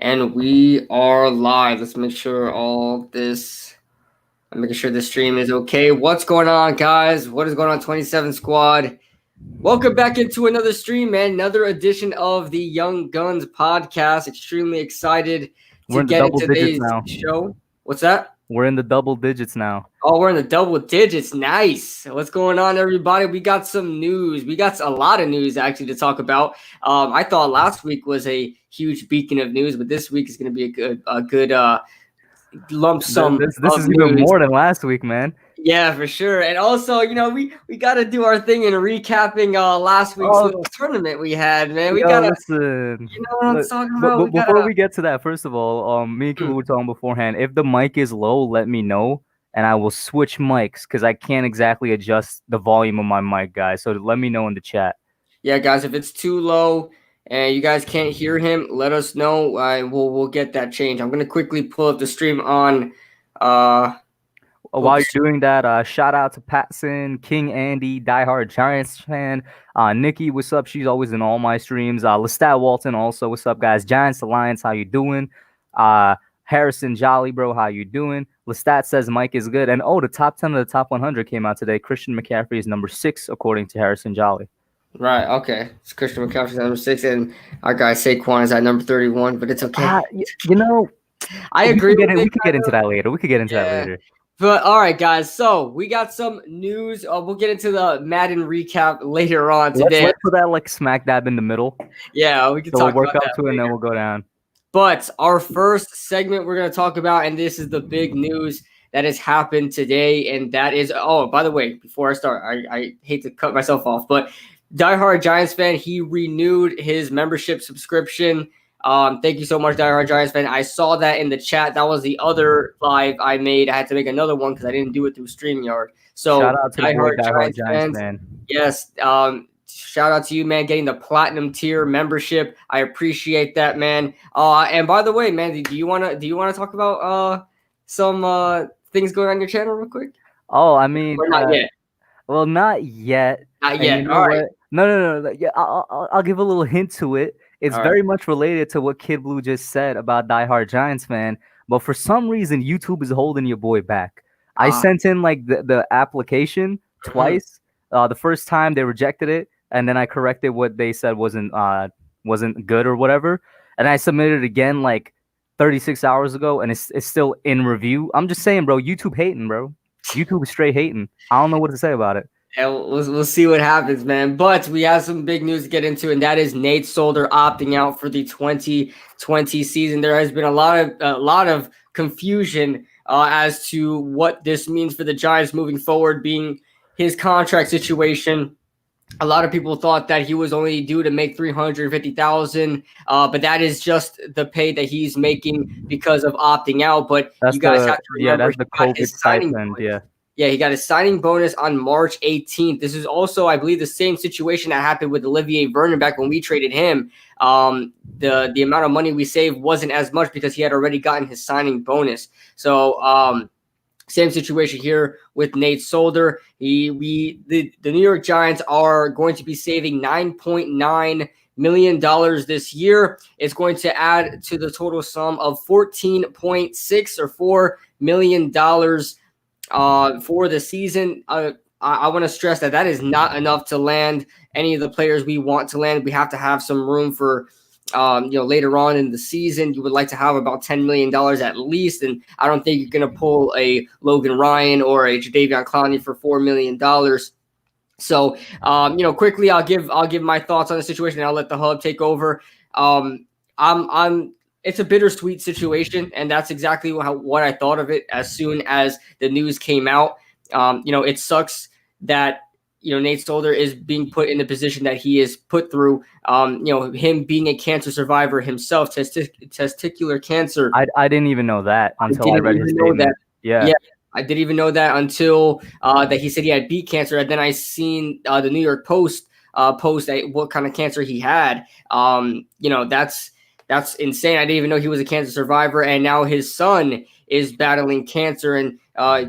And we are live. Let's make sure I'm making sure the stream is okay. What's going on, guys? What is going on, 27 Squad? Welcome back into another stream, man. Another edition of the Young Guns podcast. Extremely excited We're to in the get double into digits today's now. show. What's that? We're in the double digits now. Oh, we're in the double digits. Nice. What's going on, everybody? We got some news. We got a lot of news actually to talk about. I thought last week was a huge beacon of news, but this week is going to be a good lump sum This of is even news. more than last week, man. Yeah, for sure. And also, we got to do our thing in recapping last week's little tournament we had, man. We got to, listen. you know what I'm talking But about? before we get to that, first of all, me and Kiva were talking beforehand. If the mic is low, let me know, and I will switch mics because I can't exactly adjust the volume of my mic, guys. So let me know in the chat. Yeah, guys, if it's too low and you guys can't hear him, let us know. We'll get that changed. I'm gonna quickly pull up the stream on. While you're doing that, shout out to Patson, King Andy, diehard Giants fan. Nikki, what's up? She's always in all my streams. Lestat Walton, also, what's up, guys? Giants Alliance, how you doing? Harrison Jolly, bro, how you doing? Lestat says Mike is good. And the top 10 of the top 100 came out today. Christian McCaffrey is number 6, according to Harrison Jolly. Right, okay. It's Christian McCaffrey's number 6, and our guy Saquon is at number 31, but it's okay. I agree. We could get into that later. But all right, guys. So we got some news. We'll get into the Madden recap later on today. Let's put that like smack dab in the middle. Yeah, we can talk we'll work about up to it and then we'll go down. But our first segment we're going to talk about, and this is the big news that has happened today, and that is, by the way, before I start, I hate to cut myself off, but diehard Giants fan, he renewed his membership subscription. Thank you so much, diehard Giants fan. I saw that in the chat. That was the other live I made. I had to make another one because I didn't do it through StreamYard. So shout out to diehard Giants fans. Yes. Shout out to you, man, getting the platinum tier membership. I appreciate that, man. And by the way, man, do you wanna talk about some things going on your channel real quick? Oh, I mean, or not yet. Well, not yet. Not yet. You know all right. No. Yeah, I'll give a little hint to it. It's very much related to what Kid Blue just said about diehard Giants fan. But for some reason, YouTube is holding your boy back. I sent in like the application twice. The first time they rejected it, and then I corrected what they said wasn't good or whatever. And I submitted it again like 36 hours ago, and it's still in review. I'm just saying, bro, YouTube hating, bro. YouTube is straight hating. I don't know what to say about it. Yeah, we'll see what happens, man. But we have some big news to get into, and that is Nate Solder opting out for the 2020 season. There has been a lot of confusion as to what this means for the Giants moving forward, being his contract situation. A lot of people thought that he was only due to make $350,000, but that is just the pay that he's making because of opting out. But you guys have to remember, that's the COVID stipend. Yeah, he got his signing bonus on March 18th. This is also, I believe, the same situation that happened with Olivier Vernon back when we traded him. The amount of money we saved wasn't as much because he had already gotten his signing bonus. So same situation here with Nate Solder. The New York Giants are going to be saving $9.9 million this year. It's going to add to the total sum of $14.6 or $4 million for the season. I want to stress that is not enough to land any of the players we want to land. We have to have some room for later on in the season. You would like to have about $10 million at least, and I don't think you're going to pull a Logan Ryan or a Jadeveon Clowney for $4 million. So, quickly, I'll give my thoughts on the situation, and I'll let the hub take over. It's a bittersweet situation, and that's exactly what I thought of it as soon as the news came out. It sucks that Nate Solder is being put in the position that he is put through. Him being a cancer survivor himself, testicular cancer. I didn't even know that until I read his statement. Yeah, I didn't even know that until that he said he had beat cancer, and then I seen the New York Post post what kind of cancer he had. That's insane. I didn't even know he was a cancer survivor, and now his son is battling cancer, and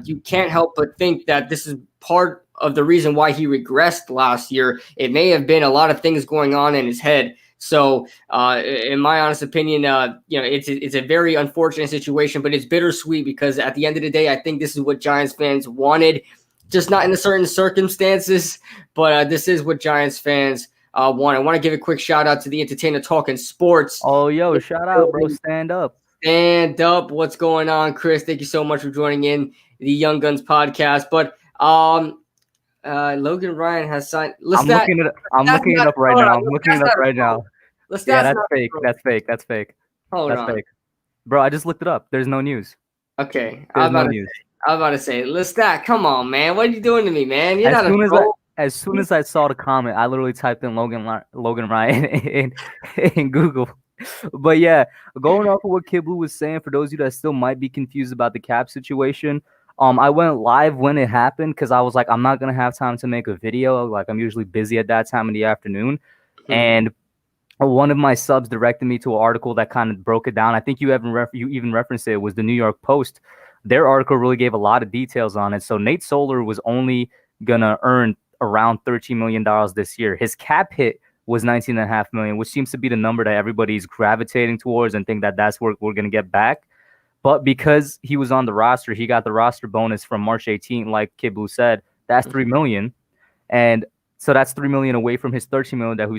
you can't help but think that this is part of the reason why he regressed last year. It may have been a lot of things going on in his head. So, in my honest opinion, it's a very unfortunate situation, but it's bittersweet because at the end of the day, I think this is what Giants fans wanted, just not in certain circumstances. But this is what Giants fans want. I want to give a quick shout out to the Entertainer Talking Sports. Oh, yo, shout out, bro. Stand up. Stand up. What's going on, Chris? Thank you so much for joining in the Young Guns podcast. But Logan Ryan has signed. I'm looking it up right now. I'm looking it up right now. Yeah, that's fake. That's fake. That's fake. That's fake. Bro, I just looked it up. There's no news. Okay. I'm about to say, Lestat, come on, man. What are you doing to me, man? You're as soon as I saw the comment, I literally typed in Logan Ryan in Google. But yeah, going off of what Kid Blue was saying, for those of you that still might be confused about the cap situation, I went live when it happened because I was like, I'm not gonna have time to make a video. Like, I'm usually busy at that time in the afternoon, and one of my subs directed me to an article that kind of broke it down. I think you even referenced it. It was the New York Post. Their article really gave a lot of details on it. So Nate Solder was only gonna earn around $13 million this year. His cap hit was $19.5 million, which seems to be the number that everybody's gravitating towards and think that that's where we're gonna get back. But because he was on the roster, he got the roster bonus from March 18th, like Kid Blue said. That's $3 million, and so that's $3 million away from his $13 million that he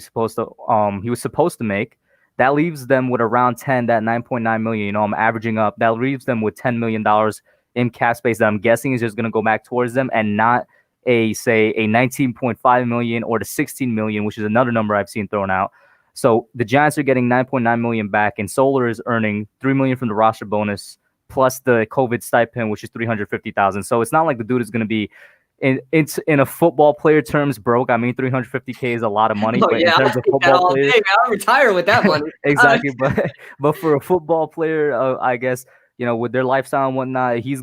was supposed to make. That leaves them with around 10, that $9.9 million. You know, I'm averaging up. That leaves them with $10 million in cap space that I'm guessing is just going to go back towards them, and not a 19.5 million or the 16 million, which is another number I've seen thrown out. So the Giants are getting 9.9 million back, and Solar is earning $3 million from the roster bonus plus the COVID stipend, which is $350,000. So it's not like the dude is going to be in a football player terms broke. I mean, $350K is a lot of money, but in terms of football players, I'll retire with that money. Exactly, but for a football player, I guess, you know, with their lifestyle and whatnot, he's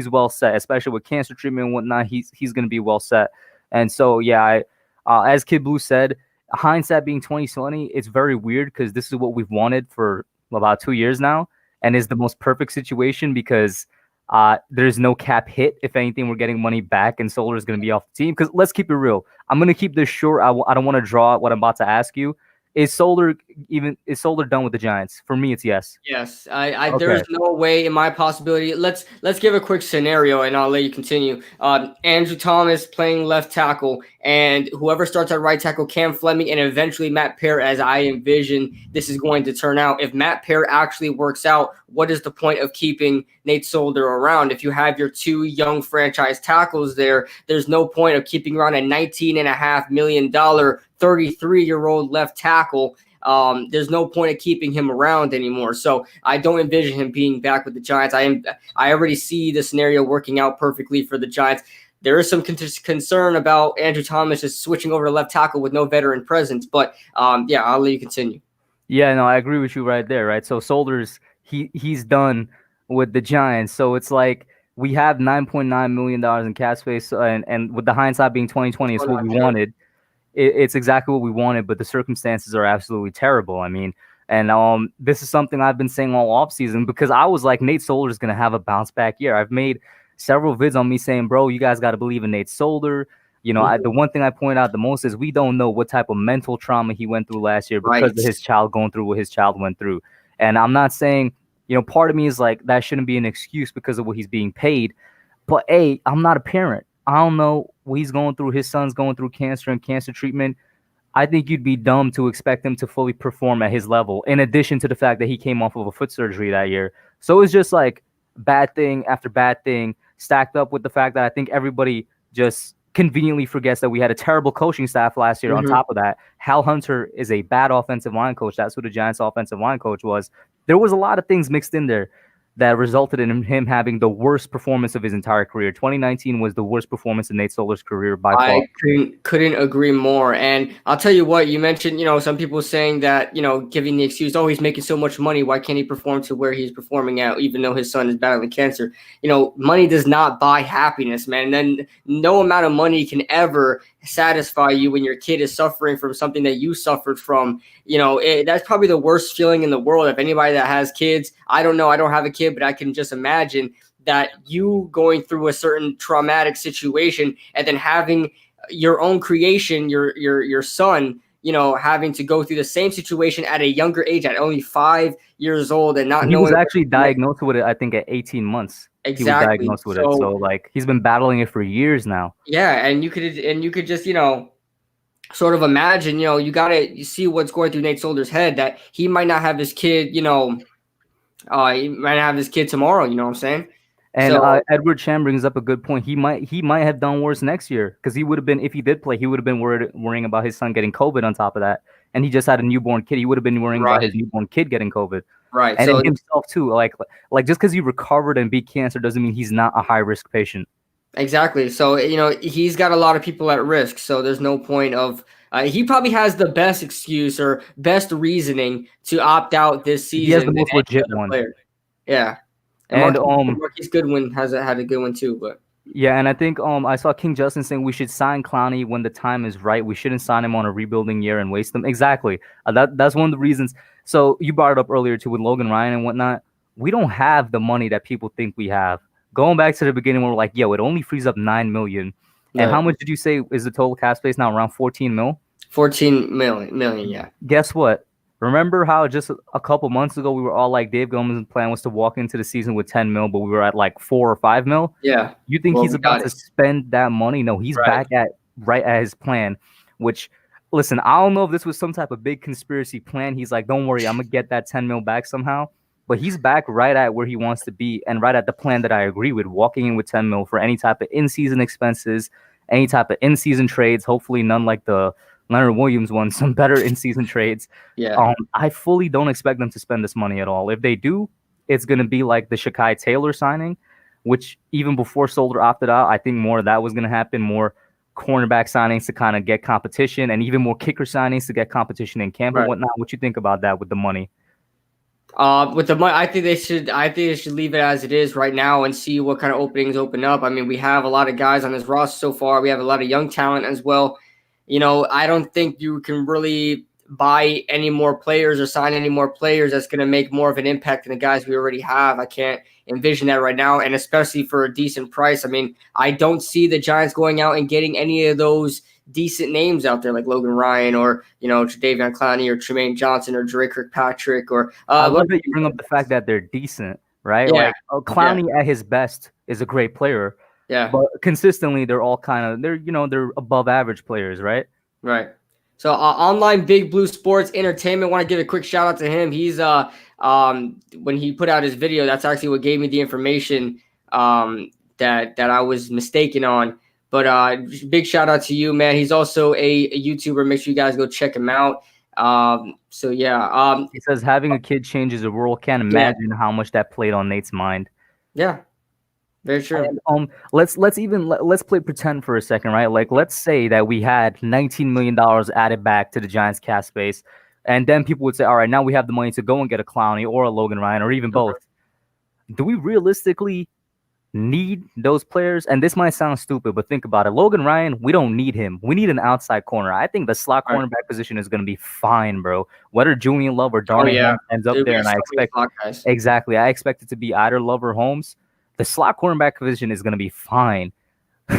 well set, especially with cancer treatment and whatnot. He's going to be well set. And so, yeah, as Kid Blue said, hindsight being 2020, it's very weird because this is what we've wanted for about 2 years now, and is the most perfect situation because there's no cap hit. If anything, we're getting money back, and Solar is going to be off the team. Because let's keep it real. I'm going to keep this short. I don't want to draw out what I'm about to ask you. Is Solar done with the Giants? For me, it's yes. Yes. Okay. There's no way in my possibility. Let's give a quick scenario, and I'll let you continue. Andrew Thomas playing left tackle, and whoever starts at right tackle, Cam Fleming, and eventually Matt Pear, as I envision this is going to turn out. If Matt Pear actually works out, what is the point of keeping Nate Solder around? If you have your two young franchise tackles there, there's no point of keeping around a $19.5 million 33-year-old left tackle. There's no point of keeping him around anymore. So I don't envision him being back with the Giants. I already see the scenario working out perfectly for the Giants. There is some concern about Andrew Thomas just switching over to left tackle with no veteran presence. But yeah, I'll let you continue. Yeah, no, I agree with you right there, right? So Solder's he's done with the Giants. So it's like we have $9.9 million in cap space, and with the hindsight being 2020, it's what we wanted. It's exactly what we wanted, but the circumstances are absolutely terrible. I mean, and this is something I've been saying all offseason because I was like, Nate Solder is going to have a bounce back year. I've made several vids on me saying, bro, you guys got to believe in Nate Solder. You know, the one thing I point out the most is we don't know what type of mental trauma he went through last year because of his child going through what his child went through. And I'm not saying, you know, part of me is like, that shouldn't be an excuse because of what he's being paid. But, A, I'm not a parent. I don't know what he's going through. His son's going through cancer and cancer treatment. I think you'd be dumb to expect him to fully perform at his level, in addition to the fact that he came off of a foot surgery that year. So it's just like bad thing after bad thing stacked up with the fact that I think everybody just conveniently forgets that we had a terrible coaching staff last year. On top of that, Hal Hunter is a bad offensive line coach. That's who the Giants offensive line coach was. There was a lot of things mixed in there that resulted in him having the worst performance of his entire career. 2019 was the worst performance in Nate Solder's career by far. I couldn't agree more. And I'll tell you what, you mentioned, you know, some people saying that, you know, giving the excuse, oh, he's making so much money, why can't he perform to where he's performing at, even though his son is battling cancer? You know, money does not buy happiness, man. And then no amount of money can ever satisfy you when your kid is suffering from something that you suffered from. You know, that's probably the worst feeling in the world. If anybody that has kids, I don't know, I don't have a kid, but I can just imagine that you going through a certain traumatic situation and then having your own creation, your son, having to go through the same situation at a younger age, at only 5 years old, and not he knowing. was actually diagnosed with it, I think, at 18 months. Exactly. He was diagnosed with it. So like he's been battling it for years now. Yeah, and you could just sort of imagine, you see what's going through Nate Solder's head, that he might not have his kid, he might have his kid tomorrow. You know what I'm saying? And Edward Chan brings up a good point. He might have done worse next year, because he would have been, if he did play, he would have been worrying about his son getting COVID on top of that. And he just had a newborn kid. He would have been worrying about his newborn kid getting COVID. Right. And so himself too. Like just because he recovered and beat cancer doesn't mean he's not a high risk patient. Exactly. So, he's got a lot of people at risk. So there's no point of he probably has the best excuse or best reasoning to opt out this season. He has the most legit one. Yeah. And Marquise Goodwin had a good one too, but yeah, and I think I saw King Justin saying we should sign Clowney when the time is right. We shouldn't sign him on a rebuilding year and waste them. Exactly. That's one of the reasons. So you brought it up earlier too with Logan Ryan and whatnot. We don't have the money that people think we have. Going back to the beginning, we're like, yo, it only frees up $9 million. And how much did you say is the total cap space now? Around 14 mil? 14 million, yeah. Guess what? Remember how just a couple months ago we were all like, Dave Gomez's plan was to walk into the season with 10 mil, but we were at like 4 or 5 mil? Yeah. You think he's about to spend that money? No, he's back right at his plan, which, listen, I don't know if this was some type of big conspiracy plan. He's like, don't worry, I'm going to get that 10 mil back somehow. But he's back right at where he wants to be and right at the plan that I agree with, walking in with 10 mil for any type of in-season expenses, any type of in-season trades, hopefully none like the Leonard Williams one, some better in-season trades. Yeah. I fully don't expect them to spend this money at all. If they do, it's going to be like the Shakai Taylor signing, which even before Solder opted out, I think more of that was going to happen, more cornerback signings to kind of get competition, and even more kicker signings to get competition in camp and whatnot. What you think about that with the money? With the money, I think they should leave it as it is right now and see what kind of openings open up. I mean, we have a lot of guys on this roster so far. We have a lot of young talent as well. I don't think you can really buy any more players or sign any more players that's going to make more of an impact than the guys we already have. I can't envision that right now, and especially for a decent price. I mean, I don't see the Giants going out and getting any of those decent names out there like Logan Ryan or Jadeveon Clowney or Tremaine Johnson or Dre Kirkpatrick or I love that you bring up the fact that they're decent, right? Yeah. Like Clowney at his best is a great player. Yeah. But consistently they're all they're above average players, right? Right. So Online Big Blue Sports Entertainment, want to give a quick shout out to him. He's when he put out his video, that's actually what gave me the information that I was mistaken on. But big shout out to you, man. He's also a YouTuber. Make sure you guys go check him out. So yeah. He says having a kid changes the world. Can't imagine how much that played on Nate's mind. Yeah. Very true. And, let's play pretend for a second, right? Like, let's say that we had $19 million added back to the Giants cap space, and then people would say, all right, now we have the money to go and get a Clowney or a Logan Ryan or even both. Do we realistically need those players? And this might sound stupid, but think about it. Logan Ryan, we don't need him. We need an outside corner. I think the slot cornerback position is going to be fine, bro. Whether Julian Love or Darnell ends up there, and I expect it to be either Love or Holmes. The slot cornerback position is going to be fine.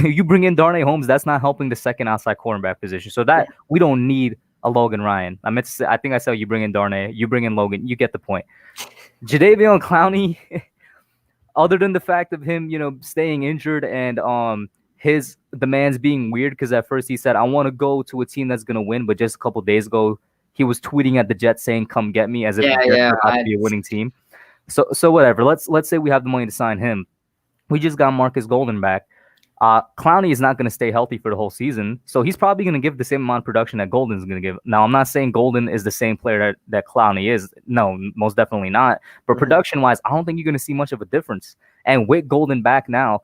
You bring in Darnay Holmes, that's not helping the second outside cornerback position. So that we don't need a Logan Ryan. I meant to say, I think I said you bring in Darnay, you bring in Logan. You get the point. Jadeveon Clowney, other than the fact of him, staying injured and the man's being weird, because at first he said, I want to go to a team that's going to win, but just a couple days ago he was tweeting at the Jets saying, come get me, as if they're about to be a winning team. So whatever. Let's say we have the money to sign him. We just got Marcus Golden back. Clowney is not going to stay healthy for the whole season, so he's probably going to give the same amount of production that Golden's going to give. Now, I'm not saying Golden is the same player that Clowney is. No, most definitely not. But production-wise, I don't think you're going to see much of a difference. And with Golden back now,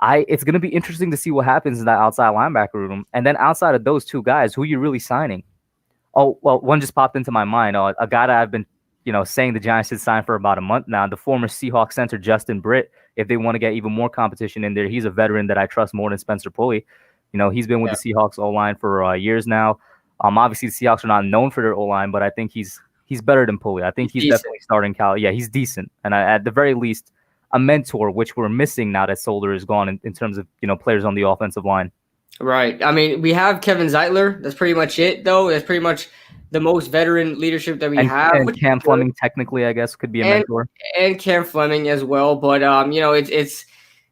it's going to be interesting to see what happens in that outside linebacker room. And then outside of those two guys, who are you really signing? Oh, well, one just popped into my mind. A guy that I've been saying the Giants should sign for about a month now, the former Seahawks center Justin Britt, if they want to get even more competition in there. He's a veteran that I trust more than Spencer Pulley. He's been with the Seahawks O-line for years now. Obviously the Seahawks are not known for their O-line, but I think he's better than Pulley. I think he's definitely starting Cal. Yeah, he's decent. And at the very least, a mentor, which we're missing now that Solder is gone in terms of, players on the offensive line. Right. I mean, we have Kevin Zeitler. That's pretty much it, though. That's pretty much the most veteran leadership that we have, And which is Cam good. Fleming technically, I guess, could be a And mentor. Cam Fleming as well. But it's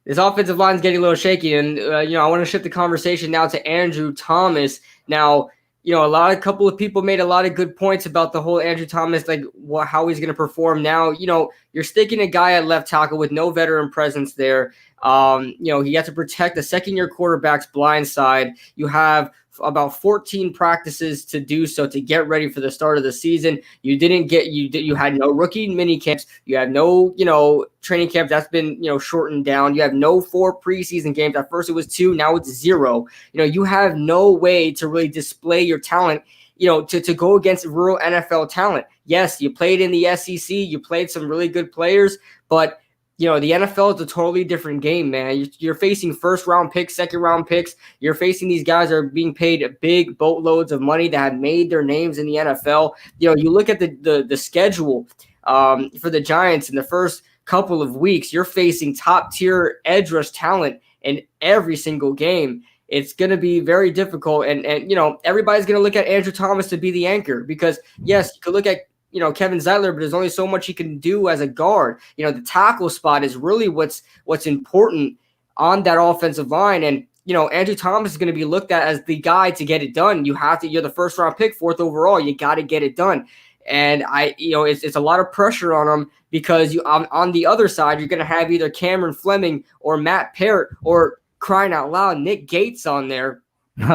this offensive line's getting a little shaky, and I want to shift the conversation now to Andrew Thomas. Now, a couple of people made a lot of good points about the whole Andrew Thomas, like how he's going to perform now. You're sticking a guy at left tackle with no veteran presence there. He has to protect the second-year quarterback's blind side. You have about 14 practices to do so to get ready for the start of the season. You had no rookie mini camps. You had no training camp that's been shortened down. You have no 4 preseason games. At first it was 2, now it's 0. You have no way to really display your talent, to go against real NFL talent. Yes, you played in the SEC, you played some really good players, but the NFL is a totally different game, man. You're facing first-round picks, second-round picks. You're facing these guys that are being paid big boatloads of money that have made their names in the NFL. You look at the schedule for the Giants in the first couple of weeks. You're facing top-tier edge rush talent in every single game. It's going to be very difficult, and everybody's going to look at Andrew Thomas to be the anchor because, yes, you could look at Kevin Zeitler, but there's only so much he can do as a guard. The tackle spot is really what's important on that offensive line. And, Andrew Thomas is going to be looked at as the guy to get it done. You're the first round pick, 4th overall. You got to get it done. And it's a lot of pressure on him because on the other side, you're going to have either Cameron Fleming or Matt Parrott or, crying out loud, Nick Gates on there.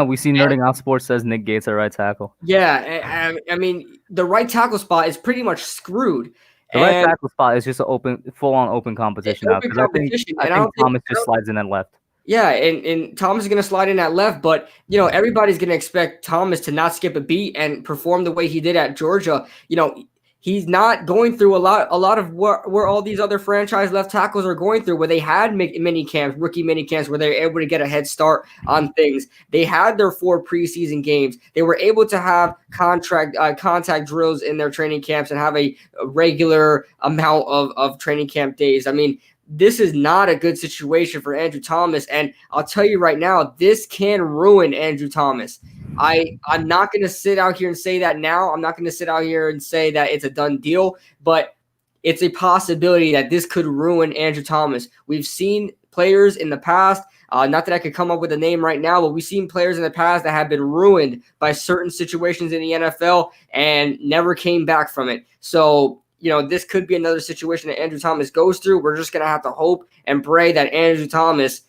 We see Nerding Out Sports says Nick Gates at right tackle. Yeah, I mean, the right tackle spot is pretty much screwed. The right tackle spot is just an full-on open competition now because I think Thomas just slides in at left. Yeah, and Thomas is going to slide in at left, but everybody's going to expect Thomas to not skip a beat and perform the way he did at Georgia. He's not going through a lot of where all these other franchise left tackles are going through, where they had mini camps, rookie mini camps, where they were able to get a head start on things. They had their 4 preseason games. They were able to have contact drills in their training camps and have a regular amount of training camp days. I mean, this is not a good situation for Andrew Thomas, and I'll tell you right now, this can ruin Andrew Thomas. I'm not going to sit out here and say that now. I'm not going to sit out here and say that it's a done deal, but it's a possibility that this could ruin Andrew Thomas. We've seen players in the past, not that I could come up with a name right now, but we've seen players in the past that have been ruined by certain situations in the NFL and never came back from it. So, this could be another situation that Andrew Thomas goes through. We're just going to have to hope and pray that Andrew Thomas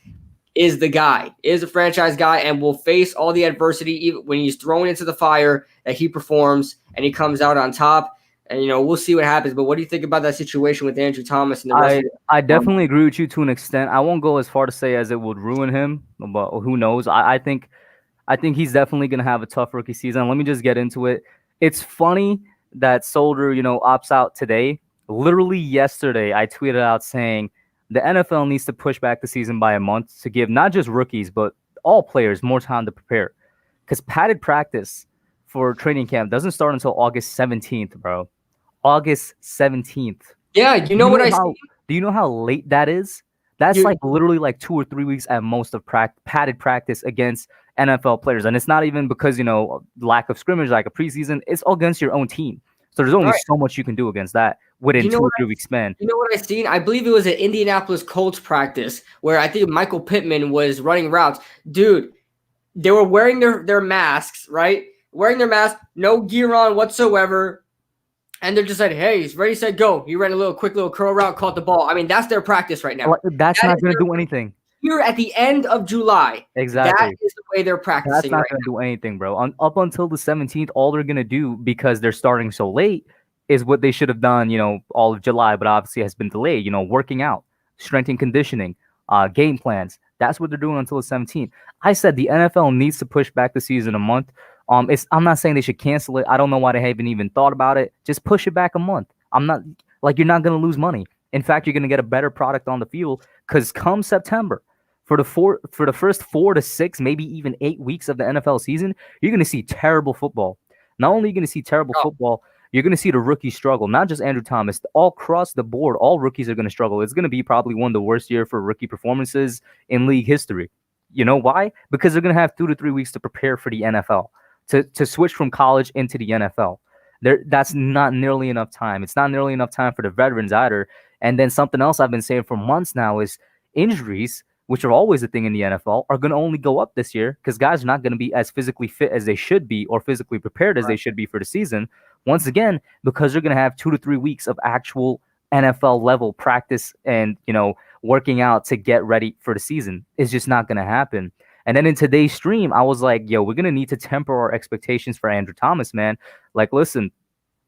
is the guy, is a franchise guy, and will face all the adversity even when he's thrown into the fire, that he performs and he comes out on top. And, we'll see what happens. But what do you think about that situation with Andrew Thomas and the rest of I definitely agree with you to an extent. I won't go as far to say as it would ruin him, but who knows? I think he's definitely going to have a tough rookie season. Let me just get into it. It's funny that Solder, opts out today. Literally yesterday, I tweeted out saying, the NFL needs to push back the season by a month to give not just rookies, but all players more time to prepare. Because padded practice for training camp doesn't start until August 17th, bro. August 17th. Yeah, do you know how late that is? That's literally 2 or 3 weeks at most of padded practice against NFL players. And it's not even because, lack of scrimmage, like a preseason. It's all against your own team. So there's only so much you can do against that within 2 or 3 weeks span. You know what I've seen? I believe it was an Indianapolis Colts practice where I think Michael Pittman was running routes. Dude, they were wearing their masks, right? Wearing their masks, no gear on whatsoever. And they're just like, hey, he's ready, set, go. He ran a quick little curl route, caught the ball. I mean, that's their practice right now. That's not going to do anything. Here at the end of July. Exactly. That is the way they're practicing. That's not going to do anything, bro. Up until the 17th, all they're going to do, because they're starting so late, is what they should have done, all of July, but obviously has been delayed, working out, strength and conditioning, game plans. That's what they're doing until the 17th. I said the NFL needs to push back the season a month. I'm not saying they should cancel it. I don't know why they haven't even thought about it. Just push it back a month. I'm not you're not going to lose money. In fact, you're going to get a better product on the field because come September, for the first 4 to 6, maybe even 8 weeks of the NFL season, you're going to see terrible football. Not only are you going to see terrible football, you're going to see the rookies struggle. Not just Andrew Thomas, all across the board, all rookies are going to struggle. It's going to be probably one of the worst years for rookie performances in league history. You know why? Because they're going to have 2 to 3 weeks to prepare for the NFL, to switch from college into the NFL. That's not nearly enough time. It's not nearly enough time for the veterans either. And then something else I've been saying for months now is injuries, which are always a thing in the NFL, are going to only go up this year because guys are not going to be as physically fit as they should be or physically prepared as they should be for the season. Once again, because they're going to have 2 to 3 weeks of actual NFL level practice and, working out to get ready for the season. It's just not going to happen. And then in today's stream, I was like, yo, we're going to need to temper our expectations for Andrew Thomas, man. Like, listen,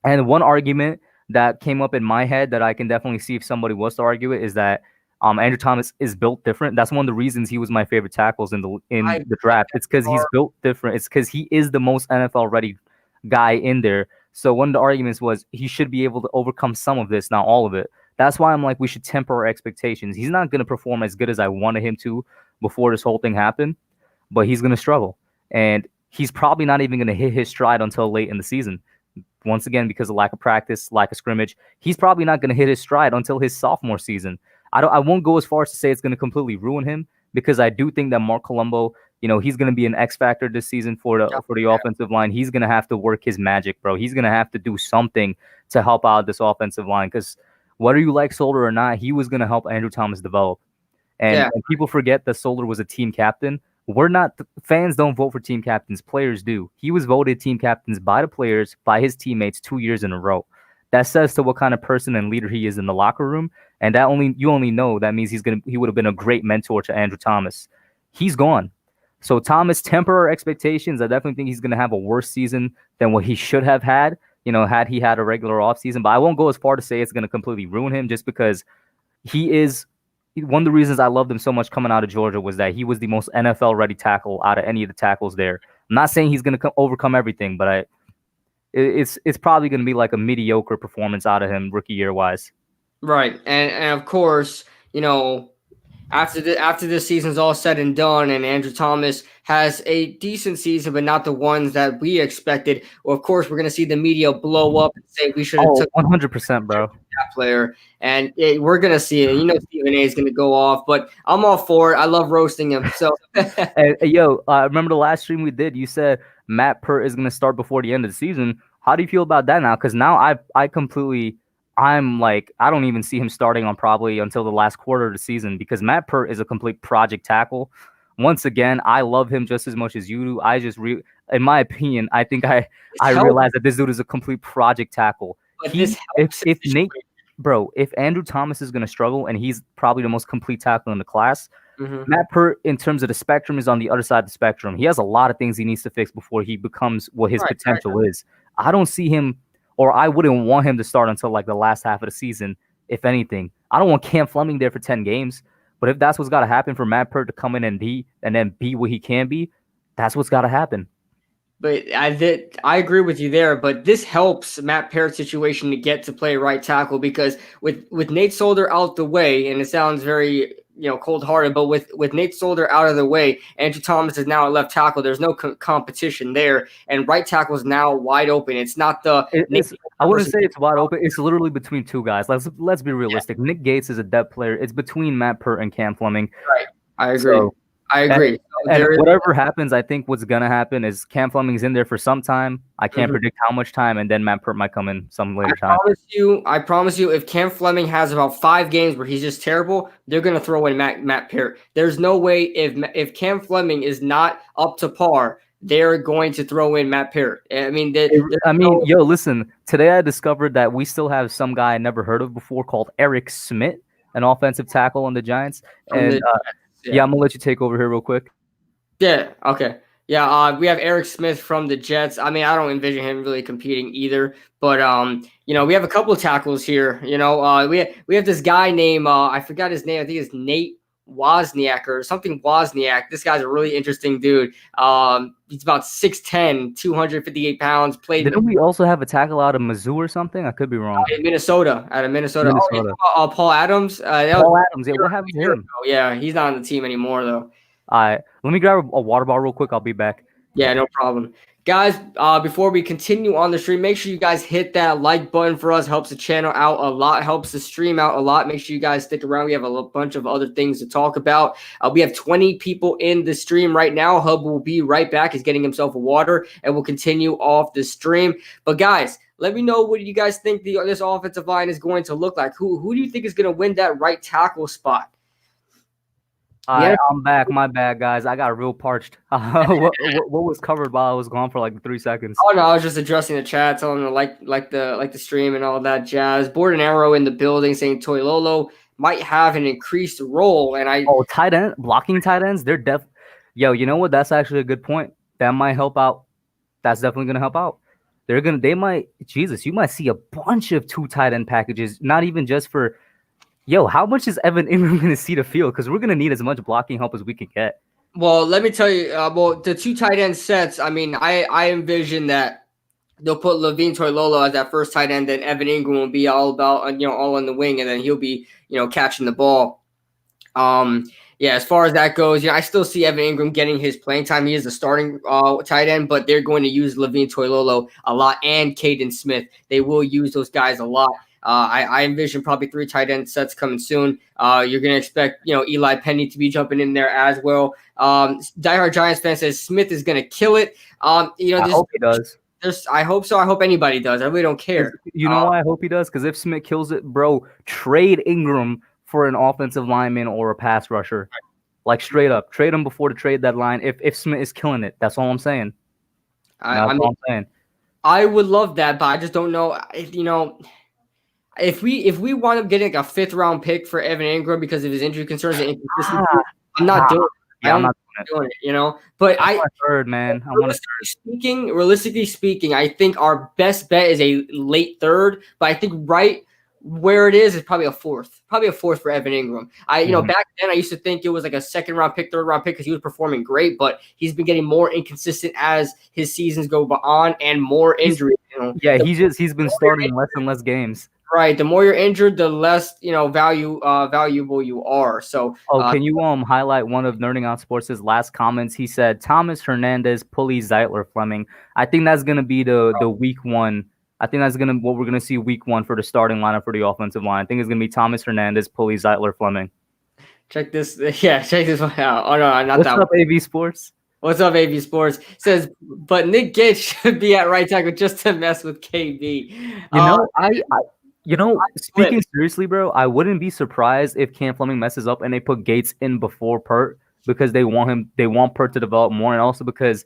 and one argument that came up in my head that I can definitely see if somebody was to argue it is that Andrew Thomas is built different. That's one of the reasons he was my favorite tackles in the draft. It's because he's built different. It's because he is the most NFL ready guy in there. So one of the arguments was he should be able to overcome some of this, not all of it. That's why I'm like, we should temper our expectations. He's not going to perform as good as I wanted him to before this whole thing happened, but he's going to struggle. And he's probably not even going to hit his stride until late in the season. Once again, because of lack of practice, lack of scrimmage, he's probably not going to hit his stride until his sophomore season. I won't go as far as to say it's going to completely ruin him, because I do think that Mark Colombo, he's going to be an X factor this season for the offensive line. He's going to have to work his magic, bro. He's going to have to do something to help out this offensive line, because whether you like Solder or not, he was going to help Andrew Thomas develop. And people forget that Solder was a team captain. We're not fans don't vote for team captains. Players do. He was voted team captains by the players, by his teammates 2 years in a row. That says to what kind of person and leader he is in the locker room. And you only know that means he would have been a great mentor to Andrew Thomas. He's gone. So Thomas, temper our expectations. I definitely think he's going to have a worse season than what he should have had, had he had a regular offseason. But I won't go as far to say it's going to completely ruin him, just because he is one of the reasons I loved him so much coming out of Georgia was that he was the most NFL-ready tackle out of any of the tackles there. I'm not saying he's going to overcome everything, but it's probably going to be like a mediocre performance out of him rookie year-wise. Right, and of course, after this season's all said and done, and Andrew Thomas has a decent season, but not the ones that we expected, well, of course, we're going to see the media blow up and say we should have took 100%, bro. That player, and we're going to see it. Stephen A is going to go off, but I'm all for it. I love roasting him. So, hey, remember the last stream we did? You said Matt Peart is going to start before the end of the season. How do you feel about that now? Because now I'm like, I don't even see him starting on probably until the last quarter of the season, because Matt Peart is a complete project tackle. Once again, I love him just as much as you do. I just, in my opinion, I think I realize that this dude is a complete project tackle. If Andrew Thomas is going to struggle, and he's probably the most complete tackle in the class, Matt Peart, in terms of the spectrum, is on the other side of the spectrum. He has a lot of things he needs to fix before he becomes what his potential is. I don't see him, or I wouldn't want him to start until like the last half of the season, if anything. I don't want Cam Fleming there for 10 games. But if that's what's got to happen for Matt Peart to come in and then be what he can be, that's what's got to happen. But I agree with you there. But this helps Matt Peart's situation to get to play right tackle, because with Nate Solder out the way, and it sounds very cold-hearted, but with Nate Solder out of the way, Andrew Thomas is now at left tackle. There's no competition there, and right tackle is now wide open. It's not I wouldn't say it's wide open. It's literally between two guys. Let's be realistic. Yeah. Nick Gates is a depth player. It's between Matt Peart and Cam Fleming. Right. I agree. I agree. And whatever happens, I think what's going to happen is Cam Fleming's in there for some time. I can't predict how much time, and then Matt Peart might come in some later time. I promise you, if Cam Fleming has about 5 games where he's just terrible, they're going to throw in Matt Peart. There's no way if Cam Fleming is not up to par, they're going to throw in Matt Peart. Listen, today I discovered that we still have some guy I never heard of before called Eric Smith, an offensive tackle on the Giants. And I'm going to let you take over here real quick. Yeah, okay. Yeah, we have Eric Smith from the Jets. I mean, I don't envision him really competing either. But, we have a couple of tackles here. We have this guy named, I forgot his name. I think it's Nate Wozniak or something Wozniak. This guy's a really interesting dude. He's about 6'10", 258 pounds. Didn't we also have a tackle out of Mizzou or something? I could be wrong. Out of Minnesota. Paul Adams. Paul Adams. Yeah, what happened to him? Yeah, he's not on the team anymore, though. Let me grab a water bottle real quick. I'll be back. Yeah, no problem. Guys, before we continue on the stream, make sure you guys hit that like button for us. Helps the channel out a lot, helps the stream out a lot. Make sure you guys stick around. We have a bunch of other things to talk about. We have 20 people in the stream right now. Hub will be right back. He's getting himself a water, and we'll continue off the stream. But guys, let me know what you guys think this offensive line is going to look like. Who do you think is going to win that right tackle spot? Yeah, I'm back. My bad, guys. I got real parched. What was covered while I was gone for like 3 seconds? Oh no, I was just addressing the chat, telling them like the stream and all that jazz. Board and Arrow in the building saying Toy Lolo might have an increased role, and tight end blocking tight ends. They're Yo, you know what? That's actually a good point. That might help out. That's definitely gonna help out. They might. Jesus, you might see a bunch of 2 tight end packages. Not even just for. Yo, how much is Evan Ingram going to see the field? Because we're going to need as much blocking help as we can get. Well, let me tell you, the 2 tight end sets, I mean, I envision that they'll put Levine Toilolo as that first tight end, then Evan Ingram will be all about, all in the wing, and then he'll be, catching the ball. Yeah, as far as that goes, I still see Evan Ingram getting his playing time. He is a starting tight end, but they're going to use Levine Toilolo a lot and Caden Smith. They will use those guys a lot. I envision probably 3 tight end sets coming soon. You're going to expect, Eli Penny to be jumping in there as well. Diehard Giants fan says Smith is going to kill it. I hope he does. I hope so. I hope anybody does. I really don't care. You know why I hope he does? Because if Smith kills it, bro, trade Ingram for an offensive lineman or a pass rusher. Like straight up. Trade him before the trade deadline if Smith is killing it. That's all I'm saying. I'm saying. I would love that, but I just don't know if we wind up getting like a 5th round pick for Evan Ingram because of his injury concerns and inconsistency, I'm not doing it. Yeah, I'm not doing it, But I third, man. Realistically speaking, I think our best bet is a late 3rd, but I think right where it is probably a 4th. Probably a 4th for Evan Ingram. Back then I used to think it was like a 2nd round pick, 3rd round pick because he was performing great, but he's been getting more inconsistent as his seasons go on and more injuries. Yeah, he's been starting less and less games. Right. The more you're injured, the less valuable you are. So, can you highlight one of Nerding Out Sports' last comments? He said Thomas Hernandez, Pulley, Zeitler, Fleming. I think that's gonna be the week 1. I think that's what we're gonna see week 1 for the starting lineup for the offensive line. I think it's gonna be Thomas Hernandez, Pulley, Zeitler, Fleming. Check this. Yeah, check this one out. Oh no, not What's that. What's up, AV Sports? What's up, AV Sports? Says, but Nick Gates should be at right tackle just to mess with KB. Speaking seriously, bro, I wouldn't be surprised if Cam Fleming messes up and they put Gates in before Pert because they want Pert to develop more, and also because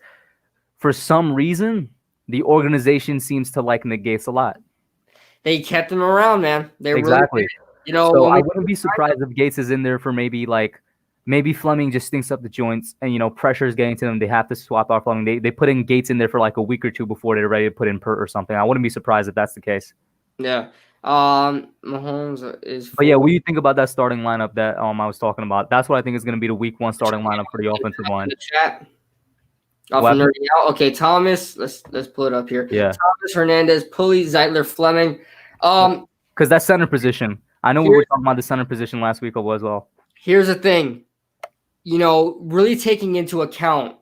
for some reason the organization seems to like Nick Gates a lot. They kept him around, man. They exactly. Really, so I wouldn't be surprised if Gates is in there for maybe Fleming just stinks up the joints and pressure's getting to them. They have to swap out Fleming. They put in Gates in there for like a week or 2 before they're ready to put in Pert or something. I wouldn't be surprised if that's the case. Yeah. Mahomes is. But yeah, what do you think about that starting lineup that I was talking about? That's what I think is going to be the week 1 starting lineup for the offensive line. The chat. Nerding out. Okay, Thomas. Let's pull it up here. Yeah. Thomas Hernandez, Pulley, Zeitler, Fleming. Because that center position. I know we were talking about the center position last week as well. Here's the thing. Really taking into account,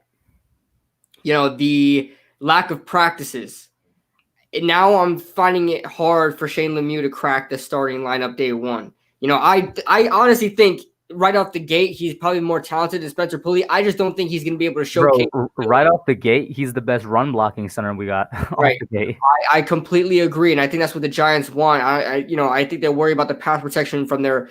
the lack of practices. Now I'm finding it hard for Shane Lemieux to crack the starting lineup day 1. I honestly think right off the gate he's probably more talented than Spencer Pulley. I just don't think he's going to be able to showcase. Bro, right off the gate, he's the best run blocking center we got. Right. Off the gate. I completely agree, and I think that's what the Giants want. I think they worry about the pass protection from their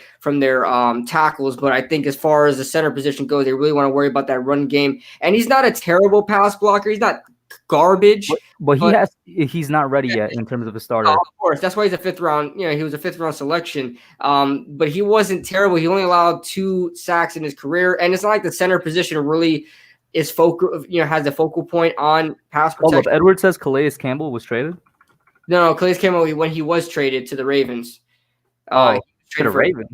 tackles, but I think as far as the center position goes, they really want to worry about that run game. And he's not a terrible pass blocker. He's not garbage, but he's not ready yet in terms of a starter. Of course, that's why he's a 5th round. He was a 5th round selection. But he wasn't terrible. He only allowed 2 sacks in his career, and it's not like the center position really is focal. Has a focal point on pass protection. Edward says Calais Campbell was traded. No, Calais Campbell when he was traded to the Ravens. To the Ravens.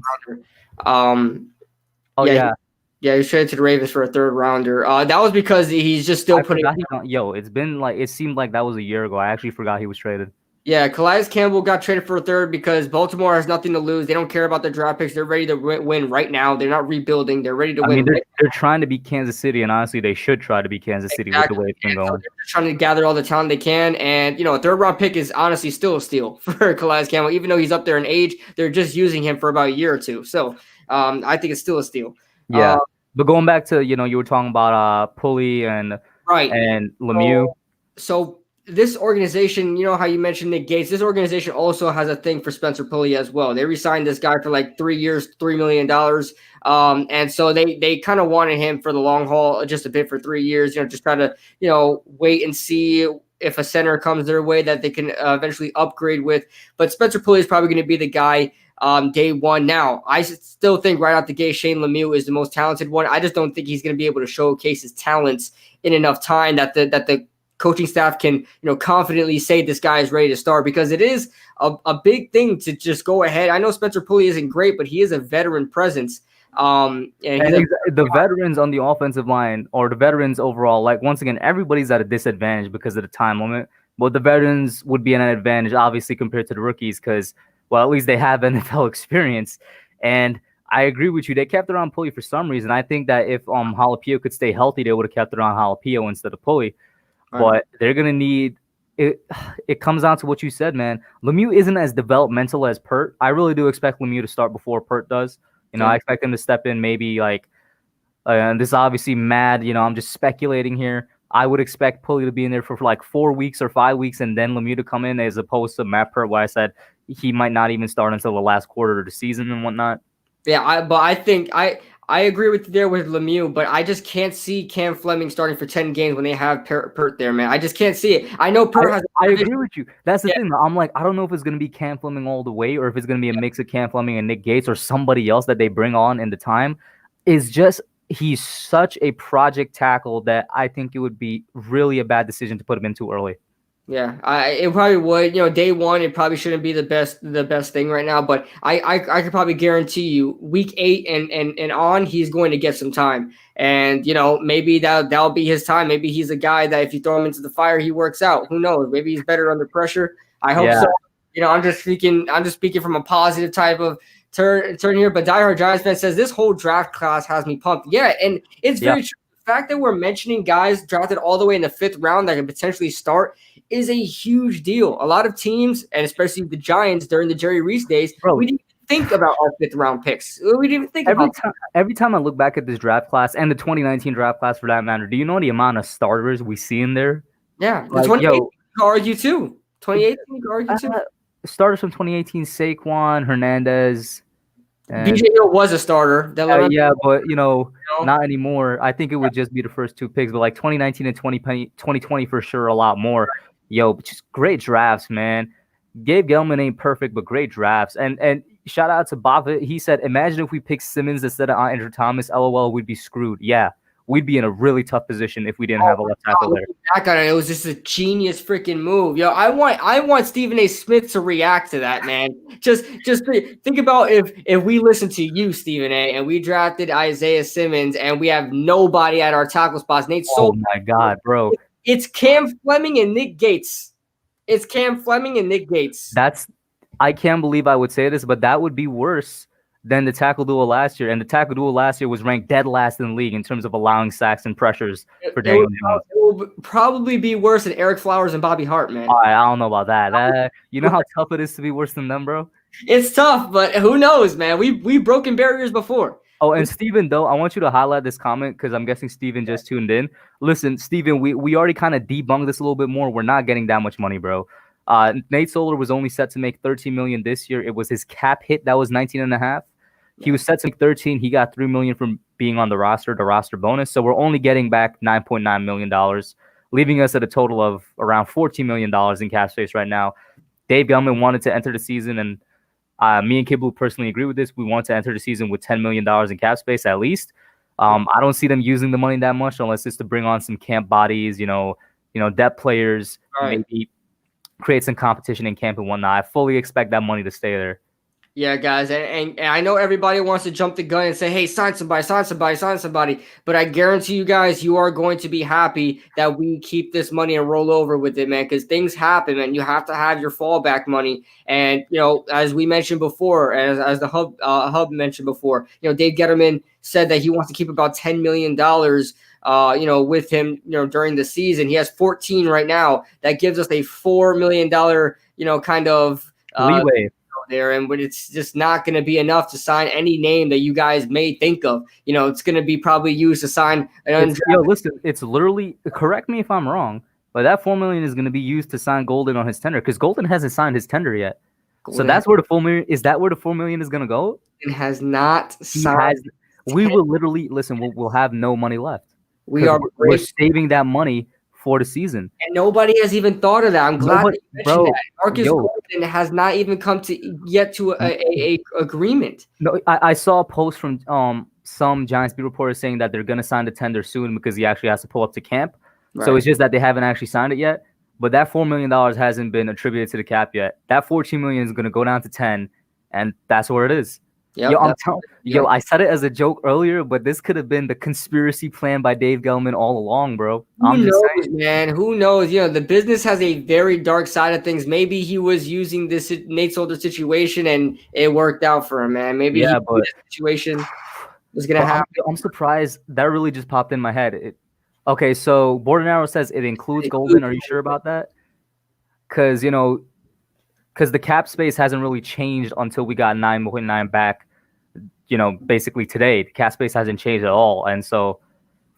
Yeah, he was traded to the Ravens for a 3rd rounder. That was because he's just still putting. It seemed like that was a year ago. I actually forgot he was traded. Yeah, Calais Campbell got traded for a third because Baltimore has nothing to lose. They don't care about their draft picks. They're ready to win right now. They're not rebuilding. They're ready to I win mean, right they're trying to beat Kansas City, and honestly, they should try to beat Kansas City with the exactly. way it's been And so going. they're just trying to gather all the talent they can. And, a third round pick is honestly still a steal for Calais Campbell. Even though he's up there in age, they're just using him for about a year or two. So I think it's still a steal. Yeah. But going back to, you were talking about Pulley and Right. Lemieux. So this organization, how you mentioned Nick Gates, this organization also has a thing for Spencer Pulley as well. They re-signed this guy for like 3 years, $3 million. And so they kind of wanted him for the long haul, just a bit for 3 years, just try to, wait and see if a center comes their way that they can eventually upgrade with. But Spencer Pulley is probably going to be the guy day one. Now, I still think right out the gate, Shane Lemieux is the most talented one. I just don't think he's going to be able to showcase his talents in enough time that the coaching staff can, confidently say this guy is ready to start, because it is a big thing to just go ahead. I know Spencer Pulley isn't great, but he is a veteran presence. And the veterans on the offensive line, or the veterans overall, like, once again, everybody's at a disadvantage because of the time limit. But the veterans would be an advantage, obviously, compared to the rookies because, well, at least they have NFL experience. And I agree with you. They kept it on Pulley for some reason. I think that if Jalapeno could stay healthy, they would have kept it on Jalapeno instead of Pulley. But they're going to need it. It comes down to what you said, man. Lemieux isn't as developmental as Pert. I really do expect Lemieux to start before Pert does. I expect him to step in maybe like, and this is obviously mad. I'm just speculating here. I would expect Pulley to be in there for like 4 weeks or 5 weeks, and then Lemieux to come in, as opposed to Matt Pert, where I said he might not even start until the last quarter of the season and whatnot. Yeah, but I think I agree with you there with Lemieux, but I just can't see Cam Fleming starting for 10 games when they have Pert there, man. I just can't see it. I know Pert has. I agree with you. That's the thing. I'm like, I don't know if it's going to be Cam Fleming all the way, or if it's going to be a mix of Cam Fleming and Nick Gates, or somebody else that they bring on in the time. Is just, he's such a project tackle that I think it would be really a bad decision to put him in too early. Yeah, it probably would. Day one, it probably shouldn't be the best thing right now. But I could probably guarantee you, week 8 and on, he's going to get some time. And maybe that'll be his time. Maybe he's a guy that if you throw him into the fire, he works out. Who knows? Maybe he's better under pressure. I hope so. I'm just speaking from a positive type of turn here. But Diehard Giants fan says this whole draft class has me pumped. Yeah, and it's very true. The fact that we're mentioning guys drafted all the way in the 5th round that can potentially start is a huge deal. A lot of teams, and especially the Giants during the Jerry Reese days, we didn't think about our 5th round picks. We didn't think every time I look back at this draft class and the 2019 draft class for that matter, do you know the amount of starters we see in there? Yeah, the 2018 could argue too. 2018 could argue too. Starters from 2018: Saquon, Hernandez. BJ Hill was a starter. But not anymore. I think it would just be the first 2 picks, but like 2019 and 2020 for sure, a lot more. Just great drafts, man. Gabe Gelman ain't perfect, but great drafts. And shout out to Buffett. He said, imagine if we picked Simmons instead of Andrew Thomas. LOL, we'd be screwed. Yeah, we'd be in a really tough position if we didn't have a left tackle there. It was just a genius freaking move. I want Stephen A. Smith to react to that, man. Just think about if we listen to you, Stephen A., and we drafted Isaiah Simmons and we have nobody at our tackle spots. Nate Oh my God, bro. It's Cam Fleming and Nick Gates. I can't believe I would say this, but that would be worse than the tackle duo last year. And the tackle duo last year was ranked dead last in the league in terms of allowing sacks and pressures for Daniel Jones. It will probably be worse than Eric Flowers and Bobby Hart, man. I don't know about that. You know how tough it is to be worse than them, bro? It's tough, but who knows, man? We've broken barriers before. Oh, and Steven, though, I want you to highlight this comment because I'm guessing Steven just tuned in. Listen, Steven, we already kind of debunked this a little bit more. We're not getting that much money, bro. Nate Solder was only set to make $13 million this year. It was his cap hit that was 19.5. He was set to make 13. He got $3 million from being on the roster bonus. So we're only getting back $9.9 million, leaving us at a total of around $14 million in cap space right now. Dave Gelman wanted to enter the season, and me and Kibble personally agree with this. We want to enter the season with $10 million in cap space at least. I don't see them using the money that much unless it's to bring on some camp bodies, depth players, maybe create some competition in camp and whatnot. I fully expect that money to stay there. Yeah, guys, and I know everybody wants to jump the gun and say, "Hey, sign somebody, sign somebody, sign somebody." But I guarantee you guys, you are going to be happy that we keep this money and roll over with it, man. Because things happen, man. You have to have your fallback money, and as we mentioned before, as the hub mentioned before, Dave Getterman said that he wants to keep about $10 million. With him, during the season, he has 14 right now. That gives us a $4 million, kind of leeway there, and but it's just not going to be enough to sign any name that you guys may think of. It's going to be probably used to sign an undrafted. Listen, it's literally, correct me if I'm wrong, but that $4 million is going to be used to sign Golden on his tender because Golden hasn't signed his tender yet. So that's where the $4 million is. That where the $4 million is going to go? It has not signed. We will literally listen. We'll have no money left. We're saving that money for the season, and nobody has even thought of that. I'm glad that you mentioned that. Marcus Golden has not even come to a agreement. No, I saw a post from some Giants beat reporters saying that they're gonna sign the tender soon because he actually has to pull up to camp. Right. So it's just that they haven't actually signed it yet. But that $4 million hasn't been attributed to the cap yet. That $14 million is gonna go down to 10, and that's where it is. Yep, I said it as a joke earlier, but this could have been the conspiracy plan by Dave Gelman all along, bro. Who knows, man? Who knows? The business has a very dark side of things. Maybe he was using this Nate Solder situation and it worked out for him, man. Maybe but this situation was gonna happen. I'm surprised that really just popped in my head. Okay, so Border Arrow says it includes Golden. Are you sure about that? Because the cap space hasn't really changed until we got 9.9 back, basically today. The cap space hasn't changed at all. And so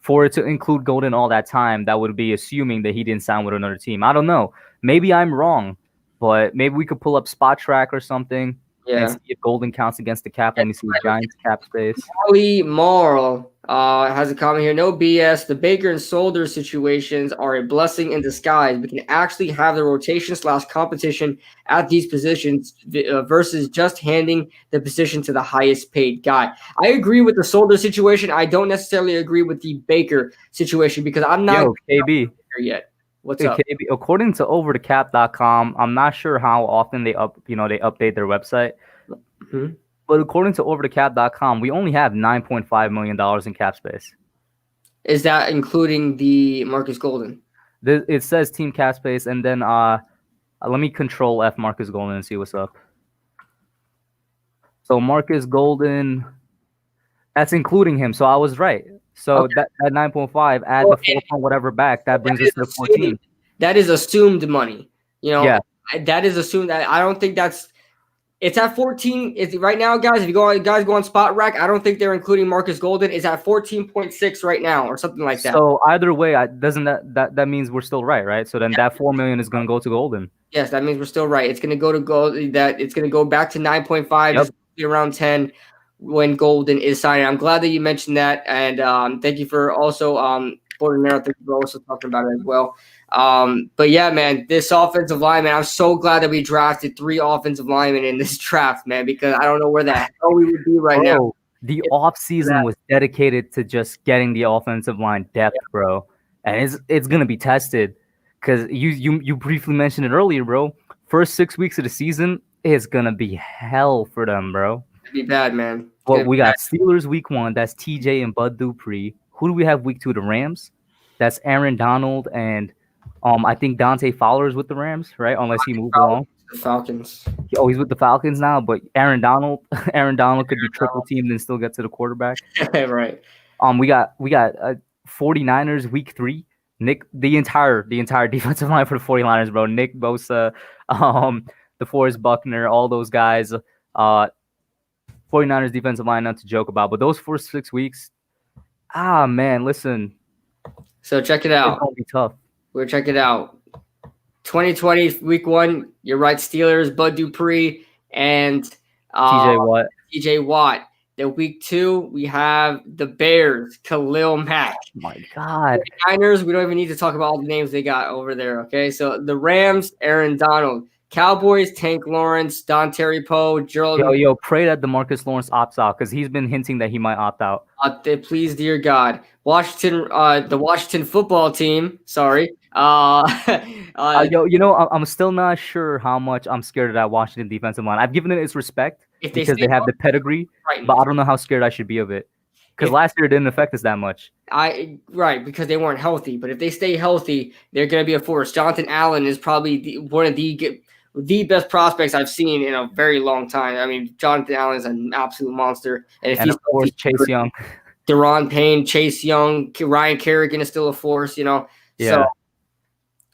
for it to include Golden all that time, that would be assuming that he didn't sign with another team. I don't know. Maybe I'm wrong, but maybe we could pull up Spot Track or something and see if Golden counts against the cap. Let me see Giants cap space. Molly Marl has a comment here. No BS. The Baker and Solder situations are a blessing in disguise. We can actually have the rotation / competition at these positions versus just handing the position to the highest paid guy. I agree with the Solder situation. I don't necessarily agree with the Baker situation because I'm not KB yet. What's up? KB, according to overthecap.com, I'm not sure how often they update their website. Mm-hmm. But according to overthecap.com, we only have $9.5 million in cap space. Is that including the Marcus Golden? It says team cap space, and then let me control F Marcus Golden and see what's up. So Marcus Golden, that's including him. So I was right. So that 9.5, add the 4 point whatever back, that brings us to 14. That is assumed money. That is assumed. I don't think that's. It's at 14. It's right now, guys. If you go on Spot Rack, I don't think they're including Marcus Golden. It's at 14.6 right now, or something like that. So either way, doesn't that means we're still right? So then that $4 million is going to go to Golden. Yes, that means we're still right. It's going to go to Golden. That it's going to go back to 9.5. Yep. Just around 10 when Golden is signing. I'm glad that you mentioned that, and thank you for also Border Narrow. Thank you for also talking about it as well. But yeah, man, this offensive lineman, I'm so glad that we drafted 3 offensive linemen in this draft, man, because I don't know where the hell we would be right now. The offseason was dedicated to just getting the offensive line depth, bro. And it's gonna be tested. Because you briefly mentioned it earlier, bro. First 6 weeks of the season is gonna be hell for them, bro. It'd be bad, man. Well, we got Steelers week 1, that's TJ and Bud Dupree. Who do we have week 2? The Rams. That's Aaron Donald and I think Dante Fowler's with the Rams, right? Unless he moved along. The Falcons. Oh, he's with the Falcons now, but Aaron Donald could be triple teamed and still get to the quarterback. Right. We got 49ers week 3. The entire defensive line for the 49ers, bro. Nick Bosa, DeForest Buckner, all those guys. 49ers defensive line, not to joke about, but those first 6 weeks, man, listen. So check it out. It's gonna be tough. We'll check it out. 2020 week 1, you're right, Steelers, Bud Dupree, and TJ Watt. Then week 2, we have the Bears, Khalil Mack. Oh my God. The Niners, we don't even need to talk about all the names they got over there, okay? So the Rams, Aaron Donald. Cowboys, Tank Lawrence, Don Terry Poe, Gerald. Yo, pray that DeMarcus Lawrence opts out because he's been hinting that he might opt out. Please, dear God, Washington, the Washington football team. Sorry. I'm still not sure how much I'm scared of that Washington defensive line. I've given it its respect because they have the pedigree, but I don't know how scared I should be of it. Because last year it didn't affect us that much. Right, because they weren't healthy. But if they stay healthy, they're going to be a force. Jonathan Allen is probably one of the best prospects I've seen in a very long time. I mean, Jonathan Allen is an absolute monster. And of course, Chase Young. Deron Payne, Chase Young, Ryan Kerrigan is still a force, Yeah. So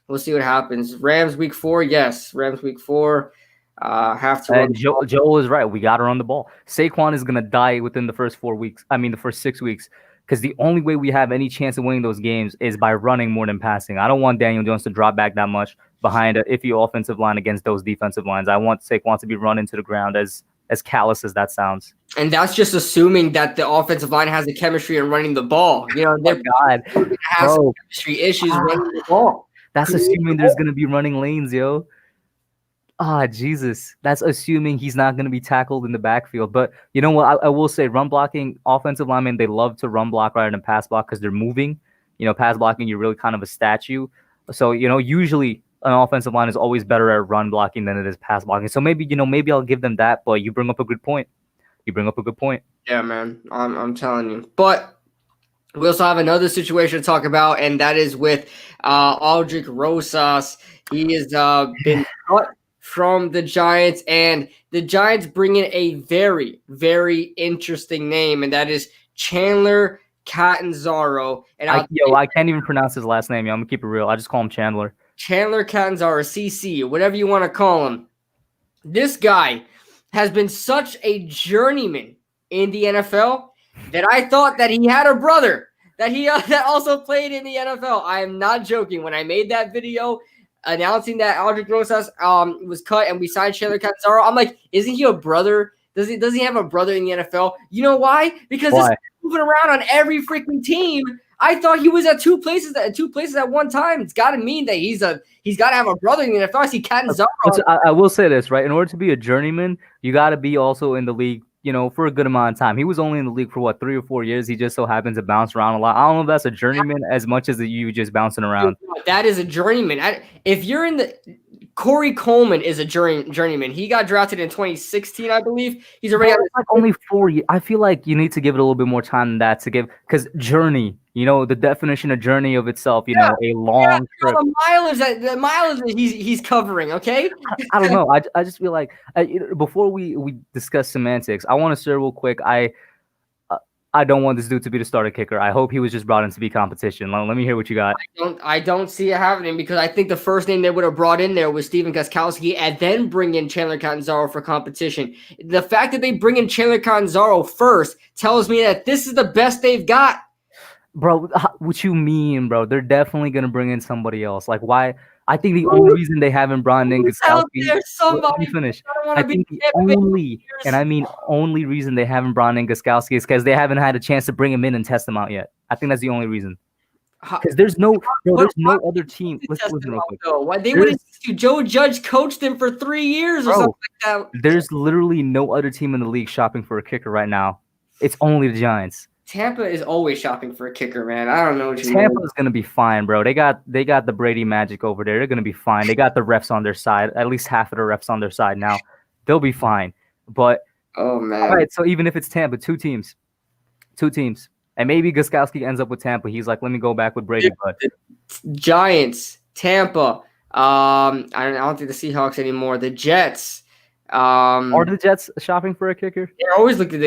we'll see what happens. Rams week 4, yes. Rams week 4. Have to. And Joel is right. We got to run the ball. Saquon is going to die within the first 4 weeks. I mean, the first 6 weeks. Because the only way we have any chance of winning those games is by running more than passing. I don't want Daniel Jones to drop back that much behind an iffy offensive line against those defensive lines. I want Saquon to be run into the ground as callous as that sounds. And that's just assuming that the offensive line has the chemistry in running the ball. They're going to have some chemistry issues running the ball. That's assuming there's going to be running lanes, yo. Jesus. That's assuming he's not going to be tackled in the backfield. But you know what? I will say run blocking, offensive linemen, they love to run block rather than pass block because they're moving. Pass blocking, you're really kind of a statue. So, usually an offensive line is always better at run blocking than it is pass blocking. So maybe I'll give them that, but you bring up a good point. Yeah, man. I'm telling you. But we also have another situation to talk about, and that is with Aldrick Rosas. He has been cut from the Giants, and the Giants bring in a very, very interesting name, and that is Chandler Catanzaro. And I can't even pronounce his last name. I'm gonna keep it real. I just call him Chandler. Chandler Catanzaro, CC, whatever you want to call him. This guy has been such a journeyman in the NFL that I thought that he had a brother that also played in the NFL. I am not joking. When I made that video announcing that Aldrick Rosas was cut and we signed Chandler Catanzaro, I'm like, isn't he a brother? Does he have a brother in the NFL? You know why? Because this is moving around on every freaking team. I thought he was at two places at one time. It's got to mean that he's got to have a brother in the NFL. I see Catanzaro. I will say this, right? In order to be a journeyman, you got to be also in the league, for a good amount of time. He was only in the league for 3 or 4 years. He just so happens to bounce around a lot. I don't know if that's a journeyman as much as you just bouncing around. That is a journeyman. If you're in the Corey Coleman is a journeyman. He got drafted in 2016, I believe. He's already only 4 years. I feel like you need to give it a little bit more time than that because journey, the definition of journey of itself, a long trip. The mileage that he's covering, okay? I don't know. I just feel like before we discuss semantics, I want to say real quick, I don't want this dude to be the starter kicker. I hope he was just brought in to be competition. Let me hear what you got. I don't see it happening because I think the first name they would have brought in there was Stephen Gostkowski and then bring in Chandler Catanzaro for competition. The fact that they bring in Chandler Catanzaro first tells me that this is the best they've got. Bro, what you mean, bro? They're definitely going to bring in somebody else. Like, why? I think the only reason they haven't brought in Gostkowski. Let me finish. I think the only reason they haven't brought in Gostkowski is because they haven't had a chance to bring him in and test him out yet. I think that's the only reason. Because there's no other team. Listen real quick. Why they would have Joe Judge coached them for 3 years or something like that. There's literally no other team in the league shopping for a kicker right now. It's only the Giants. Tampa is always shopping for a kicker, man. I don't know what you mean. Tampa's going to be fine, bro. They got the Brady magic over there. They're going to be fine. They got the refs on their side. At least half of the refs on their side now. They'll be fine. But oh man. All right, so even if it's Tampa, two teams. And maybe Gostkowski ends up with Tampa. He's like, let me go back with Brady. But Giants, Tampa. I don't think the Seahawks anymore. The Jets. Are the Jets shopping for a kicker? They're always looking.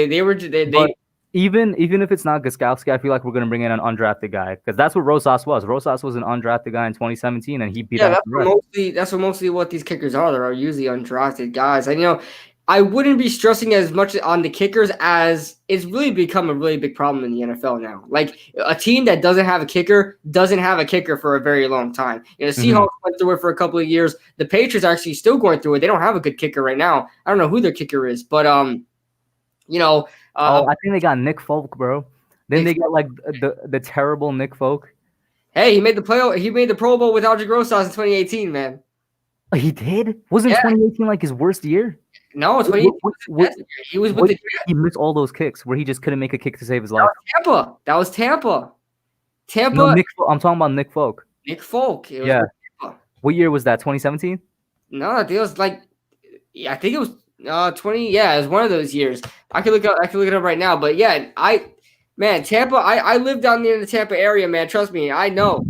Even if it's not Gostkowski, I feel like we're going to bring in an undrafted guy because that's what Rosas was. Rosas was an undrafted guy in 2017, and he beat out the rest. That's mostly what these kickers are. They're usually undrafted guys. And, I wouldn't be stressing as much on the kickers as it's really become a really big problem in the NFL now. Like, a team that doesn't have a kicker for a very long time. The Seahawks went through it for a couple of years. The Patriots are actually still going through it. They don't have a good kicker right now. I don't know who their kicker is, but I think they got Nick Folk, bro. Then they got like the terrible Nick Folk. Hey, he made the Pro Bowl with Aldrick Rosas in 2018, man. He did? Wasn't Yeah, 2018 like his worst year? no, What, 2018 what, was his what, best year. He was with what the he missed all those kicks where he just couldn't make a kick to save his that life. was Tampa. That was Tampa. No, Tampa. I'm talking about Nick Folk. Nick Folk. It was Yeah. with Tampa. What year was that? 2017? No, I think it was like, yeah, I think it was 20. Yeah, it was one of those years. I could look up. I could look it up right now. But yeah, man, Tampa. I live down near the Tampa area, man. Trust me, I know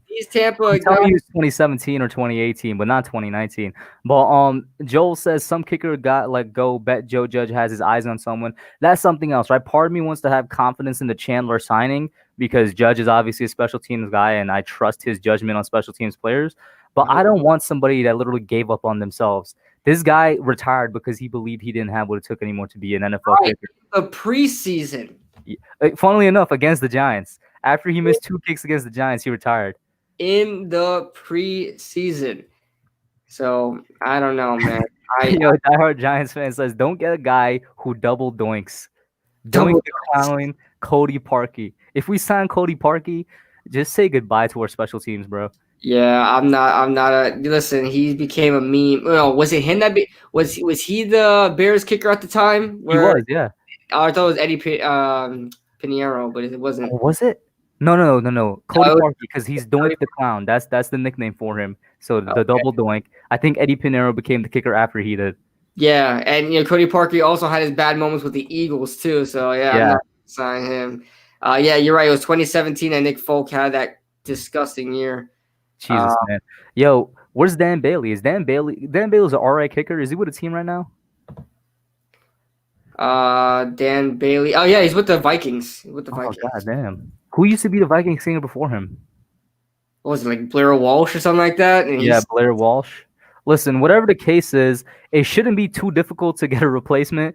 these Tampa I'm telling guys. you it's 2017 or 2018, but not 2019. But Joel says some kicker got let go. Bet Joe Judge has his eyes on someone. That's something else, right? Part of me wants to have confidence in the Chandler signing because Judge is obviously a special teams guy, and I trust his judgment on special teams players. But I don't want somebody that literally gave up on themselves. This guy retired because he believed he didn't have what it took anymore to be an NFL kicker. The preseason. Funnily enough, against the Giants, after he missed 2 kicks against the Giants, he retired. In the preseason. So I don't know, man. Yo, diehard Giants fan says, don't get a guy who double doinks. Doink the clown, Cody Parkey. If we sign Cody Parkey, just say goodbye to our special teams, bro. Yeah, I'm not a listen. He became a meme. No, was it him that was he the Bears kicker at the time? He was, yeah. Oh, I thought it was Eddie Pinheiro, but it wasn't. Oh, was it? No. Cody Parkey, because he's Doink the Clown. That's the nickname for him. So the double doink. I think Eddie Pinheiro became the kicker after he did. Yeah, and Cody Parkey also had his bad moments with the Eagles too. So yeah, I'm not gonna sign him. Yeah, you're right. It was 2017, and Nick Folk had that disgusting year. Jesus, man. Yo, where's Dan Bailey? Dan Bailey's an RA kicker. Is he with a team right now? Dan Bailey. Oh yeah, he's with the Vikings. With the Vikings. Oh god damn. Who used to be the Vikings singer before him? What was it, like Blair Walsh or something like that? And yeah, Blair Walsh. Listen, whatever the case is, it shouldn't be too difficult to get a replacement.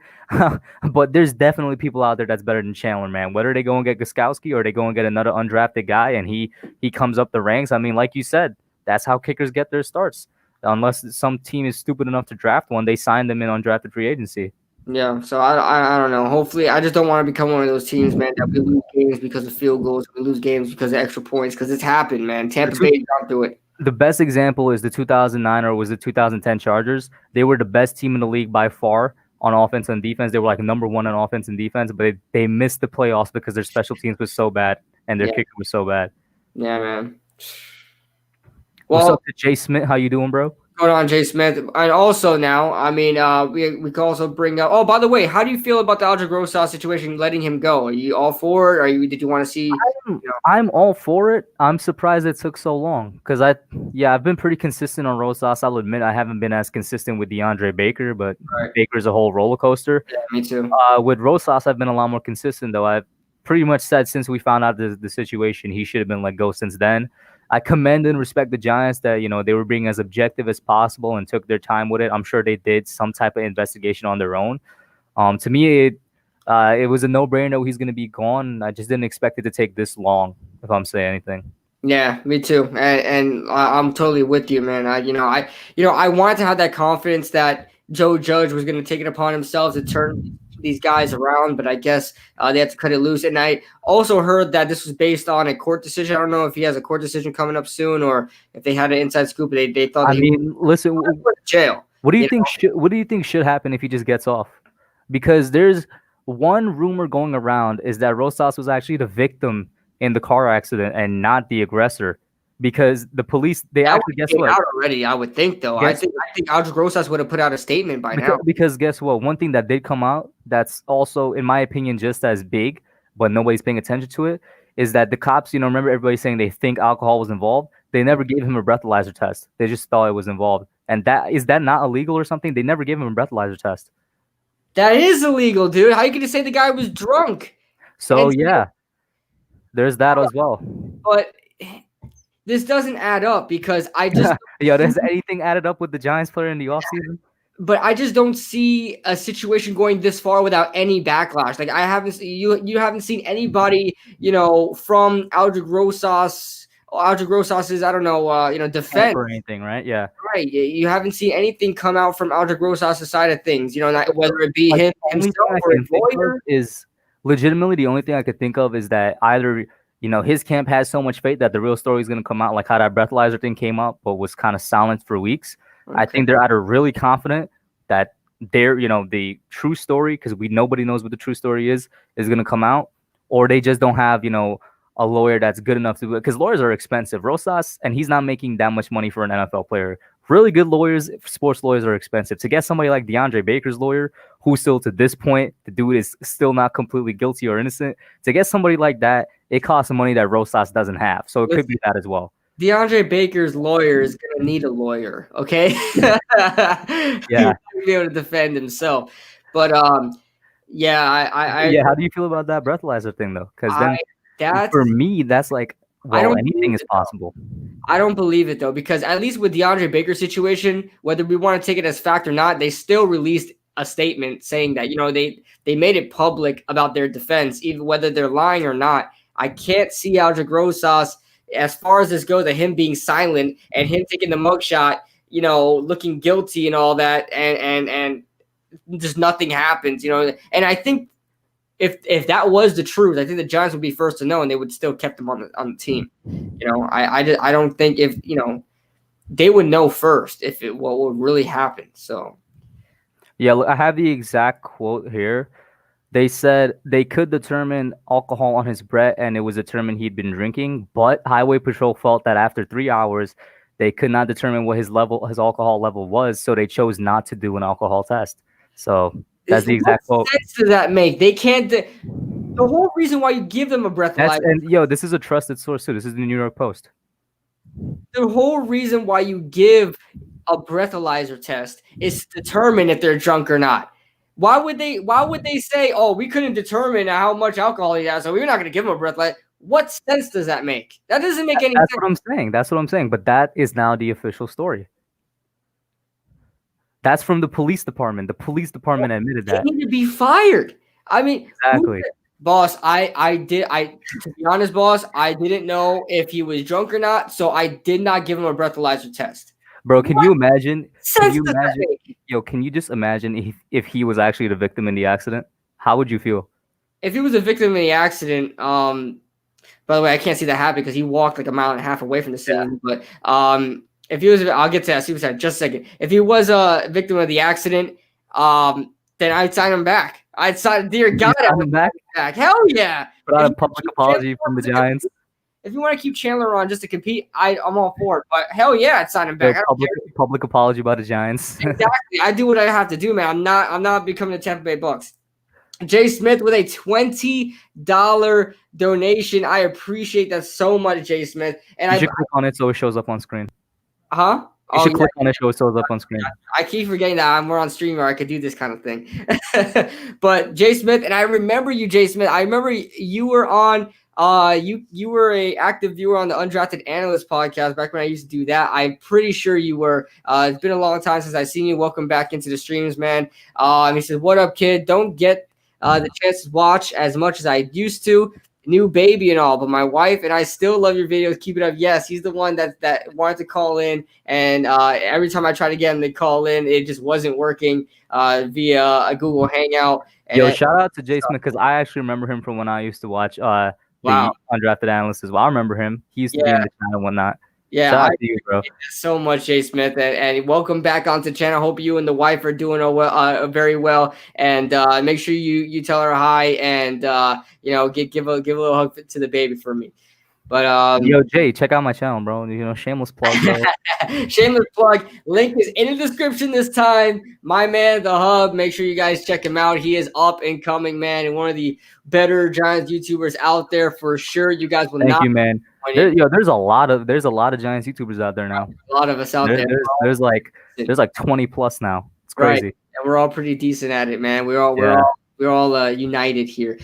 But there's definitely people out there that's better than Chandler, man. Whether they go and get Gostkowski or they go and get another undrafted guy and he comes up the ranks. I mean, like you said, that's how kickers get their starts. Unless some team is stupid enough to draft one, they sign them in undrafted free agency. Yeah, so I don't know. Hopefully, I just don't want to become one of those teams, man, that we lose games because of field goals, we lose games because of extra points, because it's happened, man. Tampa Bay's gone through it. The best example is the 2009 or was the 2010 Chargers. They were the best team in the league by far on offense and defense. They were like number 1 on offense and defense, but they missed the playoffs because their special teams was so bad and their kicker was so bad. Yeah, man. Well, what's up to Jay Smith? How you doing, bro? Going on, Jay Smith, and also now, I mean, we can also bring up. Oh, by the way, how do you feel about the Aldrich Rosas situation, letting him go? Are you all for it? Did you want to see? I'm all for it. I'm surprised it took so long because I've been pretty consistent on Rosas. I'll admit I haven't been as consistent with DeAndre Baker, but Baker's a whole roller coaster. Yeah, me too. With Rosas, I've been a lot more consistent though. I've pretty much said since we found out the situation, he should have been let go since then. I commend and respect the Giants that, they were being as objective as possible and took their time with it. I'm sure they did some type of investigation on their own. To me, it was a no-brainer he's going to be gone. I just didn't expect it to take this long, if I'm saying anything. Yeah, me too. And I'm totally with you, man. I wanted to have that confidence that Joe Judge was going to take it upon himself to turn these guys around, but I guess they have to cut it loose. And I also heard that this was based on a court decision. I don't know if he has a court decision coming up soon or if they had an inside scoop. They thought. Listen, he would go to jail. What do you think? What do you think should happen if he just gets off? Because there's one rumor going around is that Rosas was actually the victim in the car accident and not the aggressor. Because the police, actually guess what? Out already, I would think though. I think Aldrich Rosas would have put out a statement by now. Because guess what? One thing that did come out that's also, in my opinion, just as big, but nobody's paying attention to it, is that the cops, remember everybody saying they think alcohol was involved? They never gave him a breathalyzer test. They just thought it was involved. And is that not illegal or something? They never gave him a breathalyzer test. That is illegal, dude. How you gonna say the guy was drunk? So yeah, there's that as well. But this doesn't add up because I just does anything added up with the Giants player in the offseason? But I just don't see a situation going this far without any backlash. Like I haven't you haven't seen anybody, from Aldrich Rosas's I don't know, defense or anything, right? Yeah. Right. You haven't seen anything come out from Aldrich Rosas's side of things, whether it be him himself or his lawyer. Is legitimately the only thing I could think of is that either his camp has so much faith that the real story is going to come out, like how that breathalyzer thing came out, but was kind of silent for weeks. I think they're either really confident that they're, the true story, because nobody knows what the true story is going to come out, or they just don't have, a lawyer that's good enough to, because lawyers are expensive. Rosas, and he's not making that much money for an NFL player. Really good lawyers, sports lawyers, are expensive. To get somebody like DeAndre Baker's lawyer, who still to this point, the dude is still not completely guilty or innocent, to get somebody like that, it costs money that Rosas doesn't have. So it could be that as well. DeAndre Baker's lawyer is going to need a lawyer, okay? Yeah. He won't be able to defend himself. But, yeah, yeah, how do you feel about that breathalyzer thing, though? Because then, for me, that's like, well, anything is possible. I don't believe it, though, because at least with DeAndre Baker's situation, whether we want to take it as fact or not, they still released a statement saying that, they made it public about their defense, even whether they're lying or not. I can't see Aldrick Rosas, as far as this goes, of him being silent and him taking the mugshot, looking guilty and all that, and just nothing happens, And I think if that was the truth, I think the Giants would be first to know, and they would still kept him on the team. I don't think if they would know first if what would really happen. So, yeah, I have the exact quote here. They said they could determine alcohol on his breath, and it was determined he'd been drinking. But Highway Patrol felt that after 3 hours, they could not determine what his alcohol level was, so they chose not to do an alcohol test. So that's the exact quote. What sense does that make? They can't. The whole reason why you give them a breathalyzer. And this is a trusted source too. This is the New York Post. The whole reason why you give a breathalyzer test is to determine if they're drunk or not. Why would they say, "Oh, we couldn't determine how much alcohol he has, so we're not going to give him a breathalyzer"? What sense does that make? That doesn't make any sense. That's what I'm saying. But that is now the official story. That's from the police department. The police department admitted that. They need to be fired. I mean, exactly. Boss, to be honest, boss, I didn't know if he was drunk or not, so I did not give him a breathalyzer test. Bro, can you imagine? Can you just imagine if he was actually the victim in the accident? How would you feel? If he was a victim in the accident, by the way, I can't see that happen because he walked like a mile and a half away from the scene. Yeah. But if he was, I'll get to that suicide in just a second. If he was a victim of the accident, then I'd sign him back. I'd sign, dear God, I'd him back. Hell yeah! Put out a public apology from the Giants. If you want to keep Chandler on just to compete, I'm all for it. But hell yeah, I'd sign him back. Public apology by the Giants. Exactly. I do what I have to do, man. I'm not becoming the Tampa Bay Bucks. Jay Smith with a $20 donation. I appreciate that so much, Jay Smith. And you should click on it so it shows up on screen. Huh? You should click on it so it shows up on screen. I keep forgetting that we're on stream where I could do this kind of thing. But Jay Smith, and I remember you, Jay Smith. I remember you were on. You were a active viewer on the Undrafted Analyst podcast back when I used to do that. I'm pretty sure you were. It's been a long time since I've seen you. Welcome back into the streams, man. And he says, "What up, kid? Don't get the chance to watch as much as I used to. New baby and all, but my wife and I still love your videos. Keep it up." Yes, he's the one that wanted to call in, and every time I try to get him to call in, it just wasn't working via a Google Hangout. And shout out to Jay Smith because I actually remember him from when I used to watch the Undrafted Analyst as well. I remember him. He used to be in the channel and whatnot. Yeah, shout out to you, bro. So much, Jay Smith, and welcome back onto the channel. Hope you and the wife are doing very well, and make sure you tell her hi, and give a little hug to the baby for me. But Jay, check out my channel, bro. Shameless plug, bro. Shameless plug. Link is in the description this time. My man, the Hub. Make sure you guys check him out. He is up and coming, man, and one of the better Giants YouTubers out there for sure. You guys will Thank you, man. There's a lot of Giants YouTubers out there now. A lot of us out there. There's like 20 plus now. It's crazy. Right. And we're all pretty decent at it, man. We're all united here.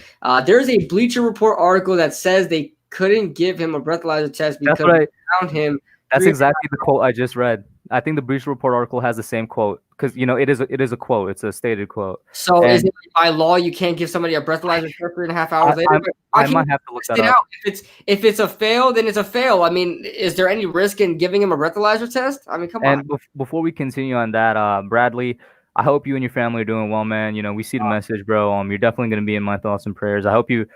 There's a Bleacher Report article that says they couldn't give him a breathalyzer test because they found him. That's exactly the quote I just read. I think the Bleacher Report article has the same quote because it is a quote. It's a stated quote. So is it by law you can't give somebody a breathalyzer test 3.5 hours later? I might have to look that up. If it's a fail, then it's a fail. I mean, is there any risk in giving him a breathalyzer test? I mean, come on. And before we continue on that, Bradley, I hope you and your family are doing well, man. We see the message, bro. You're definitely going to be in my thoughts and prayers. I hope you're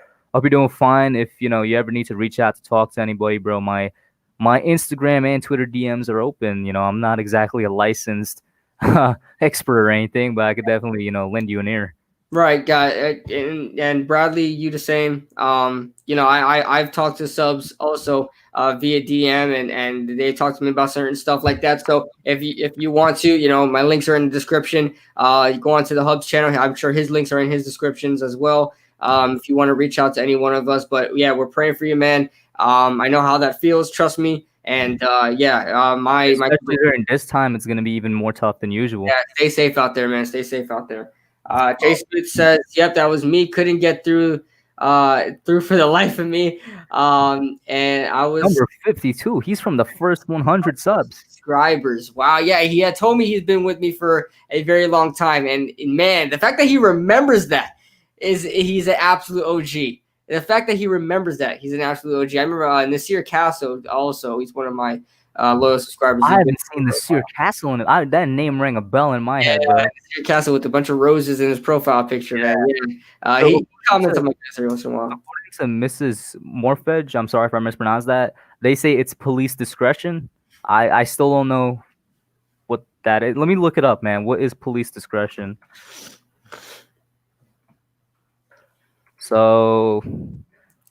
doing fine. If you ever need to reach out to talk to anybody, bro, my my Instagram and Twitter DMs are open. You know, I'm not exactly a licensed expert or anything, but I could definitely, you know, lend you an ear. Right, guy, and Bradley, you the same. You know, I've talked to subs also via DM, and they talk to me about certain stuff like that. So if you want to, you know, my links are in the description. You go onto the Hub's channel. I'm sure his links are in his descriptions as well. If you want to reach out to any one of us, but yeah, we're praying for you, man. I know how that feels. Trust me. And my Especially during this time, it's gonna be even more tough than usual. yeah, stay safe out there, man. Stay safe out there. Jay Smith says, "Yep, that was me. Couldn't get through for the life of me." And I was Number 52. He's from the first 100 subs. subscribers. Wow, yeah, he had told me he's been with me for a very long time, and man, the fact that he remembers that he's an absolute OG. The fact that he remembers that he's an absolute OG. I remember Nasir Castle also. He's one of my loyal subscribers. I haven't seen the Nasir Castle in it. That name rang a bell in my head, bro. Nasir Castle with a bunch of roses in his profile picture, man. Yeah. He comments on my videos every once in a while. According to Mrs. Morfedge, I'm sorry if I mispronounced that. They say it's police discretion. I still don't know what that is. Let me look it up, man. What is police discretion? So,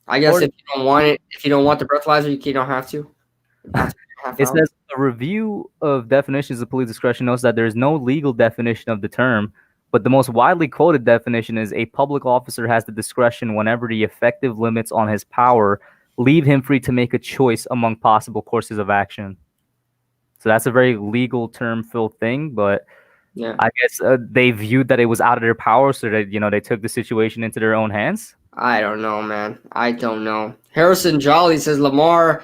I guess if you don't want it, if you don't want the breathalyzer, you don't have to. It says a review of definitions of police discretion notes that there is no legal definition of the term, but the most widely quoted definition is a public officer has the discretion whenever the effective limits on his power leave him free to make a choice among possible courses of action. So that's a very legal term-filled thing, but yeah, I guess they viewed that it was out of their power, so that, you know, they took the situation into their own hands. I don't know, man. I don't know. Harrison Jolly says Lamar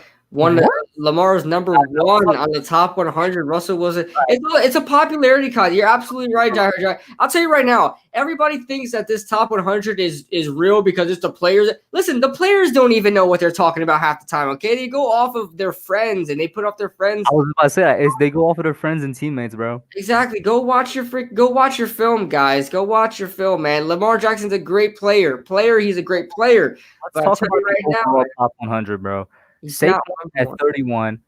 Lamar's number one on the top 100. Russell Wilson. It's a popularity contest. You're absolutely right, Jair. I'll tell you right now. Everybody thinks that this top 100 is real because it's the players. Listen, the players don't even know what they're talking about half the time. Okay, they go off of their friends and they put up their friends. I was about to say that they go off of their friends and teammates, bro. Exactly. Go watch your film, guys. Go watch your film, man. Lamar Jackson's a great player. He's a great player. Let's talk about right now. Top 100, bro. Saquon at 31,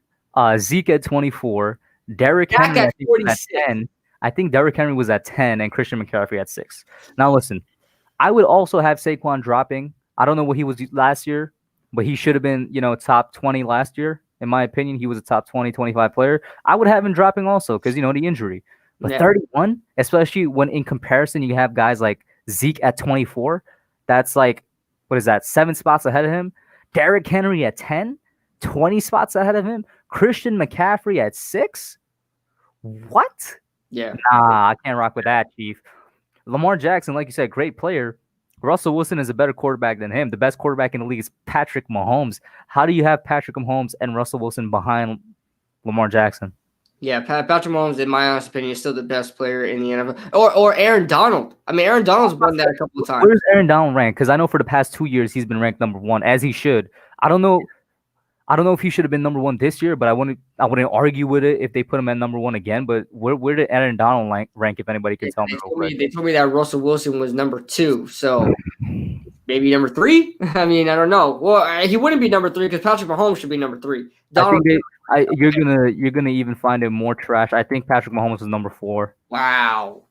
Zeke at 24, Derrick Henry at 10. I think Derrick Henry was at 10 and Christian McCaffrey at 6. Now listen, I would also have Saquon dropping. I don't know what he was last year, but he should have been, you know, top 20 last year. In my opinion, he was a top 20, 25 player. I would have him dropping also because, you know, the injury. But 31, especially when in comparison you have guys like Zeke at 24, that's like, what is that, 7 spots ahead of him? Derrick Henry at 10? 20 spots ahead of him. Christian McCaffrey at 6. What? Yeah. Nah, I can't rock with that, Chief. Lamar Jackson, like you said, great player. Russell Wilson is a better quarterback than him. The best quarterback in the league is Patrick Mahomes. How do you have Patrick Mahomes and Russell Wilson behind Lamar Jackson? Yeah, Patrick Mahomes, in my honest opinion, is still the best player in the NFL. Or Aaron Donald. I mean, Aaron Donald's won that a couple of times. Where's Aaron Donald ranked? Because I know for the past 2 years he's been ranked number 1, as he should. I don't know if he should have been number 1 this year, but I wouldn't argue with it if they put him at number 1 again. But where did Aaron Donald rank? If anybody can tell me. They told me that Russell Wilson was number 2, so maybe number 3. I mean, I don't know. Well, he wouldn't be number 3 because Patrick Mahomes should be number 3. You're gonna even find it more trash. I think Patrick Mahomes was number 4. Wow.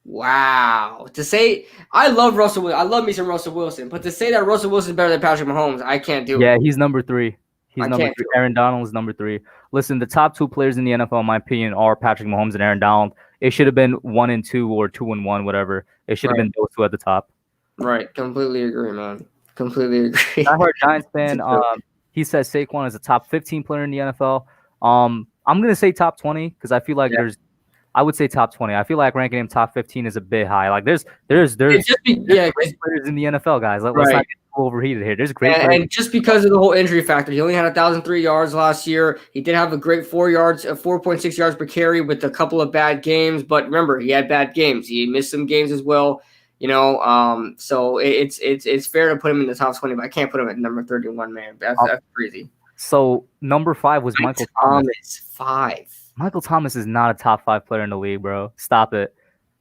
To say I love Russell Wilson, I love me some Russell Wilson, but to say that Russell Wilson is better than Patrick Mahomes, I can't do it. Yeah, he's number 3. He's number 3. Aaron Donald is number 3. Listen, the top 2 players in the NFL, in my opinion, are Patrick Mahomes and Aaron Donald. It should have been 1 and 2 or 2 and 1, whatever. It should have been those 2 at the top. Right. Completely agree, man. Completely agree. I heard Giants fan. He says Saquon is a top 15 player in the NFL. I'm gonna say top 20 because I feel like I would say top 20. I feel like ranking him top 15 is a bit high. Like there's great players in the NFL, guys. Let's not get overheated here. There's great players. And just because of the whole injury factor, he only had 1,003 yards last year. He did have a great 4.6 yards per carry with a couple of bad games. But remember, he had bad games. He missed some games as well. You know, so it's fair to put him in the top 20, but I can't put him at number 31, man. That's crazy. So number 5 was Michael Thomas. 5. Michael Thomas is not a top 5 player in the league, bro. Stop it.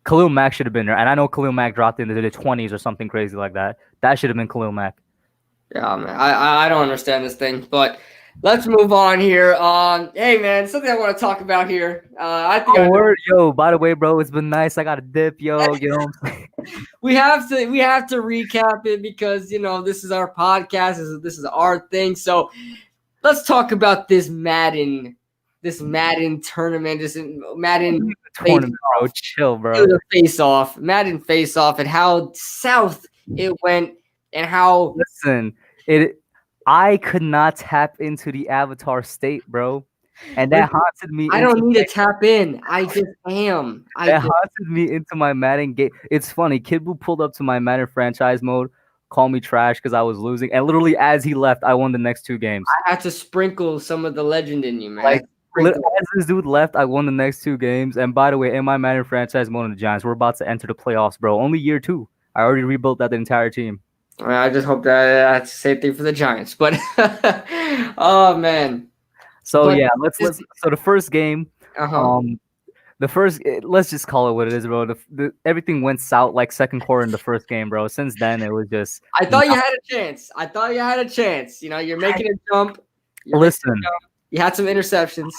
Khalil Mack should have been there. And I know Khalil Mack dropped into the 20s or something crazy like that. That should have been Khalil Mack. Yeah, man. I don't understand this thing. But let's move on here. Hey man, something I want to talk about here. I think yo. By the way, bro, it's been nice. I got a dip, yo. You know, we have to recap it because this is our podcast. This is our thing. So let's talk about this Madden tournament. This Madden tournament, bro. Chill, bro. It was a face-off, Madden face-off, and how south it went, and how I could not tap into the avatar state, bro. And that haunted me. I don't need to tap in. I just am. Haunted me into my Madden game. It's funny. Kid Boo pulled up to my Madden franchise mode, called me trash because I was losing. And literally as he left, I won the next 2 games. I had to sprinkle some of the legend in you, man. Like, as this dude left, I won the next 2 games. And by the way, in my Madden franchise mode in the Giants, we're about to enter the playoffs, bro. Only year 2. I already rebuilt that entire team. I just hope that's the same thing for the Giants. But, oh, man. So yeah, let's so the first game, let's just call it what it is, bro. Everything went south like second quarter in the first game, bro. Since then, it was just. I thought you had a chance. You're making a jump. Listen, you had some interceptions.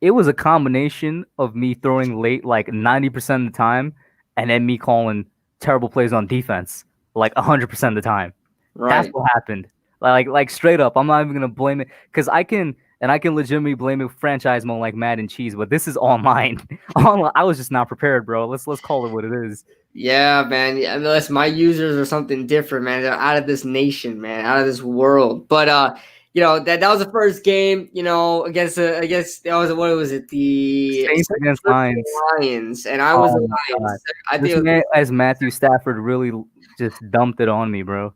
It was a combination of me throwing late like 90% of the time, and then me calling terrible plays on defense like 100% of the time. Right. That's what happened. Like straight up. I'm not even gonna blame it because I can legitimately blame it franchise mode like Madden cheese, but this is online. I was just not prepared, bro. Let's call it what it is. Yeah, man. Yeah, unless my users are something different, man. They're out of this nation, man, out of this world. But that was the first game, against that was what was it? The Saints against Lions, and I was the Lions. I think as Matthew Stafford really just dumped it on me, bro.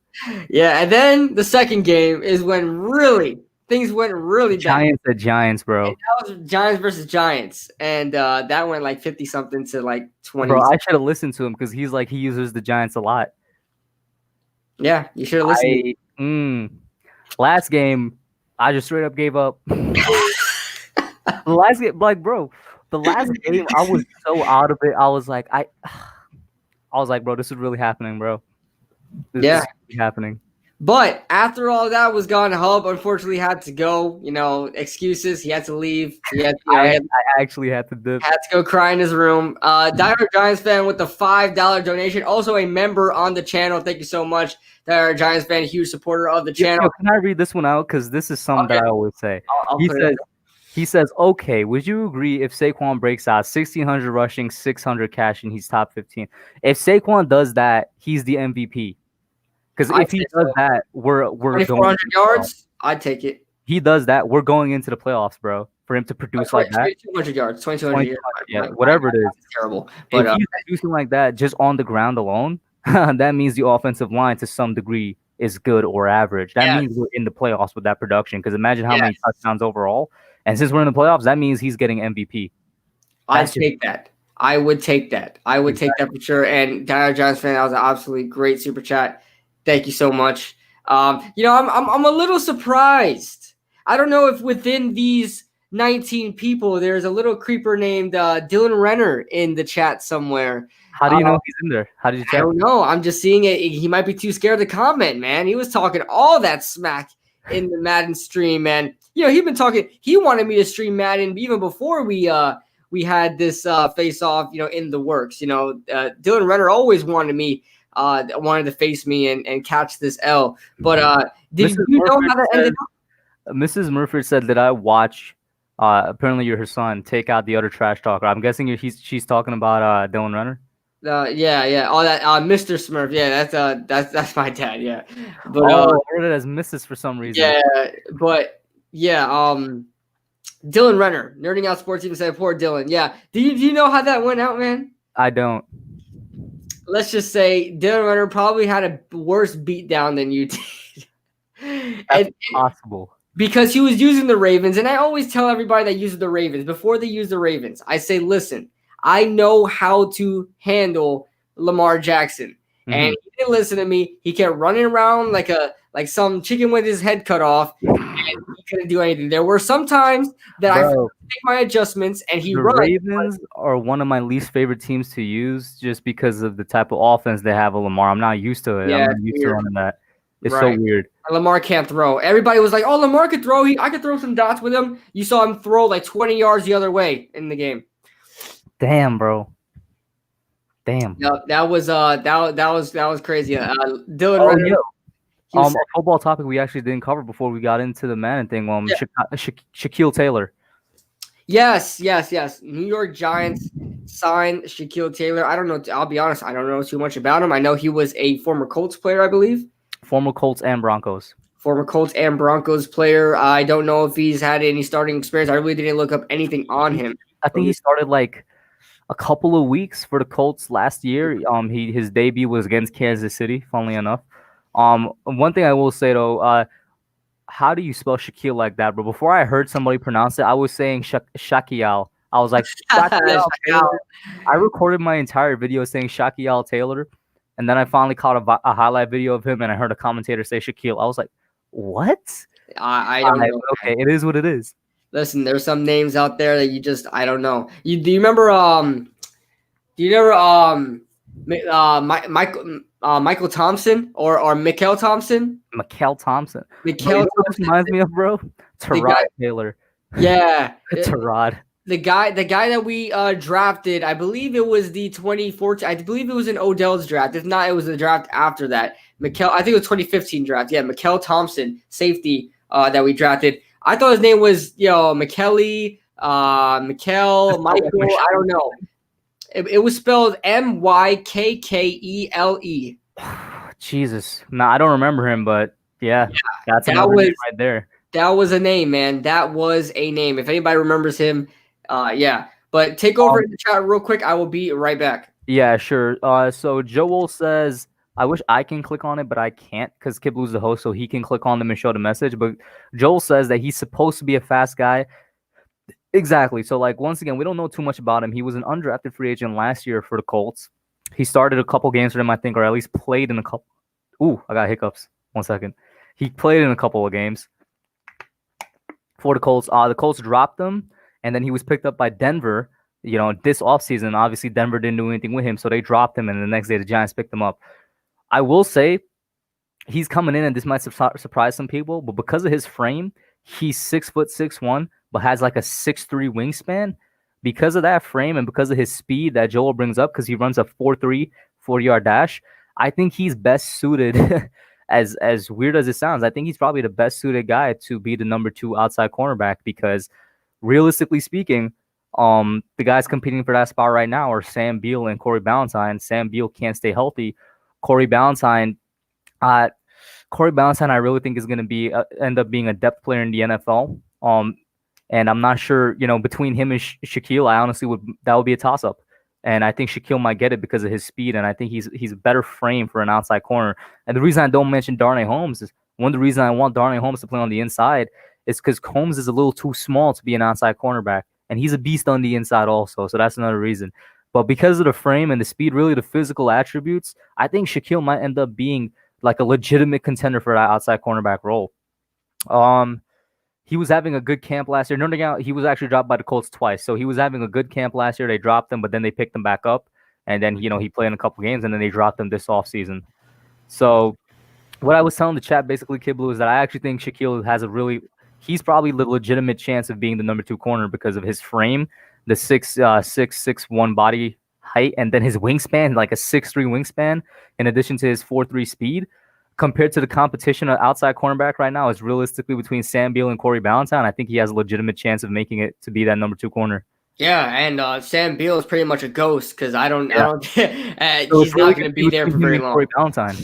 Yeah, and then the second game is when really things went really bad. Giants, bro. And that was Giants versus Giants, and that went like 50-something to like 20. Bro, I should have listened to him because he uses the Giants a lot. Yeah, you should have listened. Last game, I just straight up gave up. The last game, the last game, I was so out of it. I was like, bro, this is really happening, bro. This is really happening. But after all that was gone, Hub unfortunately had to go. Excuses. He had to leave. I actually had to dip. Had to go cry in his room. Diehard Giants fan with the $5 donation. Also a member on the channel. Thank you so much, Diehard Giants fan, huge supporter of the channel. Yo, can I read this one out? Because this is something that I always say. He says, okay, would you agree if Saquon breaks out 1,600 rushing, 600 catching, he's top 15? If Saquon does that, he's the MVP. Because if he does that, we're going 400 yards. I'd take it. He does that, we're going into the playoffs, bro. For him to produce like that, 200 yards, 2,200 yards. Yeah, whatever it is. Terrible. But if he's producing like that just on the ground alone, that means the offensive line to some degree is good or average. That means we're in the playoffs with that production. Because imagine how many touchdowns overall. And since we're in the playoffs, that means he's getting MVP. I'd take that. I would take that. I would take that for sure. And Diehard Giants fan, that was an absolutely great super chat. Thank you so much. I'm a little surprised. I don't know if within these 19 people, there's a little creeper named Dylan Renner in the chat somewhere. How do you know he's in there? How did you check? I don't know. I'm just seeing it. He might be too scared to comment, man. He was talking all that smack in the Madden stream, man. He'd been talking. He wanted me to stream Madden even before we had this face-off, in the works. Dylan Renner always wanted to face me and catch this L. But did you know how that ended up? Mrs. Murphy said, did I watch apparently you're her son take out the other trash talker? I'm guessing she's talking about Dylan Renner. Yeah. All that Mr. Smurf. Yeah, that's my dad. Yeah. But I heard it as Mrs. for some reason. Yeah, but yeah, Dylan Renner, Nerding Out Sports even said poor Dylan. Yeah. Do you know how that went out, man? I don't. Let's just say Dylan Renner probably had a worse beatdown than you did. That's possible. Because he was using the Ravens, and I always tell everybody that uses the Ravens, before they use the Ravens, I say, listen, I know how to handle Lamar Jackson. Mm-hmm. And he didn't listen to me. He kept running around like some chicken with his head cut off, and he couldn't do anything. There were some times that I make my adjustments, and he runs. The Ravens are one of my least favorite teams to use just because of the type of offense they have with Lamar. I'm not used to it. Yeah, I'm not used to running that. It's so weird. Lamar can't throw. Everybody was like, "Oh, Lamar could throw. I could throw some dots with him." You saw him throw like 20 yards the other way in the game. Damn, bro. Damn. No, that was crazy. Dylan Oh, Renner. yeah. A football topic we actually didn't cover before we got into the Madden thing. Shaquille Taylor. Yes. New York Giants signed Shaquille Taylor. I don't know. I'll be honest. I don't know too much about him. I know he was a former Colts player, I believe. Former Colts and Broncos. Former Colts and Broncos player. I don't know if he's had any starting experience. I really didn't look up anything on him. I think he started like a couple of weeks for the Colts last year. His debut was against Kansas City, funnily enough. One thing I will say though, how do you spell Shaquille like that, bro? Before I heard somebody pronounce it, I was saying Shaquille. I was like, Shaquille Taylor. I recorded my entire video saying Shaquille Taylor, and then I finally caught a highlight video of him, and I heard a commentator say Shaquille. I was like, what? I don't know. Okay, it is what it is. Listen, there's some names out there that I don't know. Do you remember Michael Thompson or Mikael Thompson? Mikael Thompson. Mikael Thompson reminds me of, bro. Tyrod Taylor. Yeah. Tyrod. The guy that we drafted, I believe it was the 2014. I believe it was in Odell's draft. If not, it was the draft after that. I think it was 2015 draft. Yeah, Mikael Thompson, safety that we drafted. I thought his name was Michael, Michael. I don't know. It was spelled Mykkele. Jesus, no, I don't remember him, but yeah, that's another name right there. That was a name, man. That was a name. If anybody remembers him, yeah. But take over in the chat real quick. I will be right back. Yeah, sure. So Joel says, I wish I can click on it, but I can't because Kid Blue's the host, so he can click on them and show the message. But Joel says that he's supposed to be a fast guy. Exactly. So, like, once again, we don't know too much about him. He was an undrafted free agent last year for the Colts. He started a couple games for them, I think, or at least played in a couple. Ooh, I got hiccups. 1 second. He played in a couple of games for the Colts. The Colts dropped him, and then he was picked up by Denver, this offseason. Obviously, Denver didn't do anything with him, so they dropped him, and the next day the Giants picked him up. I will say he's coming in, and this might surprise some people, but because of his frame, he's 6'6'1", but has like a 6'3" wingspan. Because of that frame and because of his speed that Joel brings up, because he runs a 4.3 40-yard dash, I think he's best suited. As weird as it sounds, I think he's probably the best suited guy to be the number 2 outside cornerback because, realistically speaking, the guys competing for that spot right now are Sam Beal and Corey Ballantyne. Sam Beal can't stay healthy. Corey Ballantyne, I really think is going to end up being a depth player in the NFL. And I'm not sure, between him and Shaquille, I honestly that would be a toss up. And I think Shaquille might get it because of his speed, and I think he's a better frame for an outside corner. And the reason I don't mention Darnay Holmes is one of the reasons I want Darnay Holmes to play on the inside is because Holmes is a little too small to be an outside cornerback, and he's a beast on the inside also. So that's another reason. But because of the frame and the speed, really the physical attributes, I think Shaquille might end up being like a legitimate contender for that outside cornerback role. He was having a good camp last year. He was actually dropped by the Colts twice. So he was having a good camp last year. They dropped him, but then they picked him back up. And then, he played in a couple games, and then they dropped him this offseason. So what I was telling the chat, basically, Kid Blue, is that I actually think Shaquille has he's probably the legitimate chance of being the number 2 corner because of his frame, the 6'1" body height, and then his wingspan, like a 6'3" wingspan, in addition to his 4.3 speed. Compared to the competition of outside cornerback right now is realistically between Sam Beal and Corey Ballantyne. I think he has a legitimate chance of making it to be that number 2 corner. Yeah, and Sam Beal is pretty much a ghost because I don't he's not going to be there for very long. Corey Ballantyne.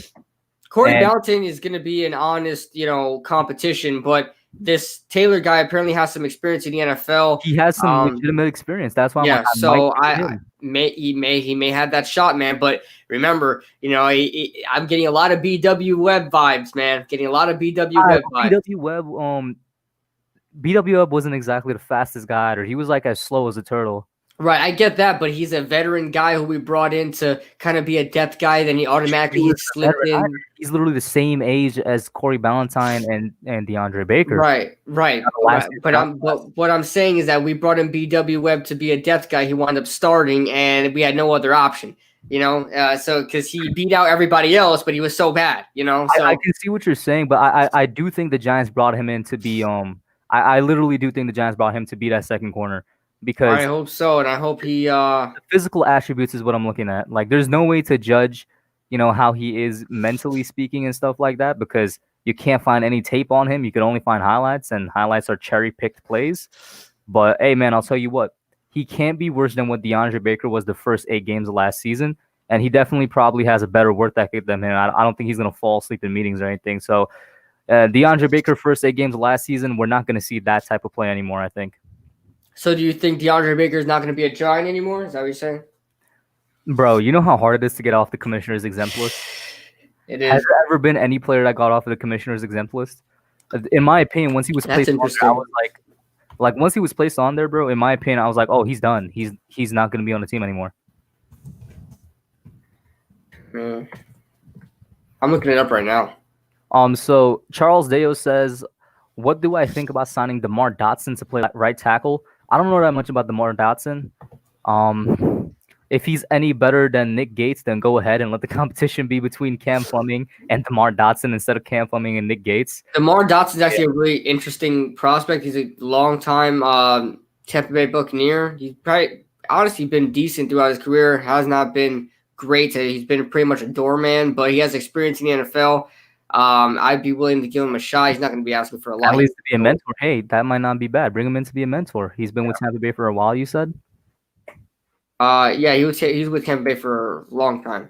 Ballantyne is going to be an honest, competition, but this Taylor guy apparently has some experience in the NFL. He has some legitimate experience. That's why. He may have that shot, man. But remember, I'm getting a lot of BW Webb vibes, man. Getting a lot of BW Webb vibes. BW Webb wasn't exactly the fastest guy either. He was like as slow as a turtle. Right, I get that, but he's a veteran guy who we brought in to kind of be a depth guy. Then he automatically slipped in. He's literally the same age as Corey Ballantyne and DeAndre Baker. Right. But what I'm saying is that we brought in BW Webb to be a depth guy. He wound up starting, and we had no other option. So because he beat out everybody else, but he was so bad, So I can see what you're saying, but I do think the Giants brought him in to be I literally do think the Giants brought him to be that second corner I because hope so, and I hope he. the physical attributes is what I'm looking at. Like, there's no way to judge, how he is mentally speaking and stuff like that because you can't find any tape on him. You can only find highlights, and highlights are cherry picked plays. But hey, man, I'll tell you what, he can't be worse than what DeAndre Baker was the first 8 games of last season, and he definitely probably has a better work ethic than him. I don't think he's gonna fall asleep in meetings or anything. So, DeAndre Baker first 8 games of last season, we're not gonna see that type of play anymore. I think. So do you think DeAndre Baker is not going to be a Giant anymore? Is that what you're saying? Bro, you know how hard it is to get off the commissioner's exempt list? It is. Has there ever been any player that got off of the commissioner's exempt list? In my opinion, once he was placed on there, I was like, once he was placed on there, bro, in my opinion, I was like, oh, he's done. He's not going to be on the team anymore. I'm looking it up right now. So Charles Deo says, what do I think about signing DeMar Dotson to play right tackle? I don't know that much about DeMar Dotson. If he's any better than Nick Gates, then go ahead and let the competition be between Cam Fleming and DeMar Dotson instead of Cam Fleming and Nick Gates. DeMar Dotson is actually a really interesting prospect. He's a long-time Tampa Bay Buccaneer. He's probably honestly been decent throughout his career. Has not been great. He's been pretty much a doorman, but he has experience in the NFL. I'd be willing to give him a shot. He's not going to be asking for a lot. At least to be a mentor. Hey, that might not be bad. Bring him in to be a mentor. He's been with Tampa Bay for a while, you said? Yeah, he was with Tampa Bay for a long time.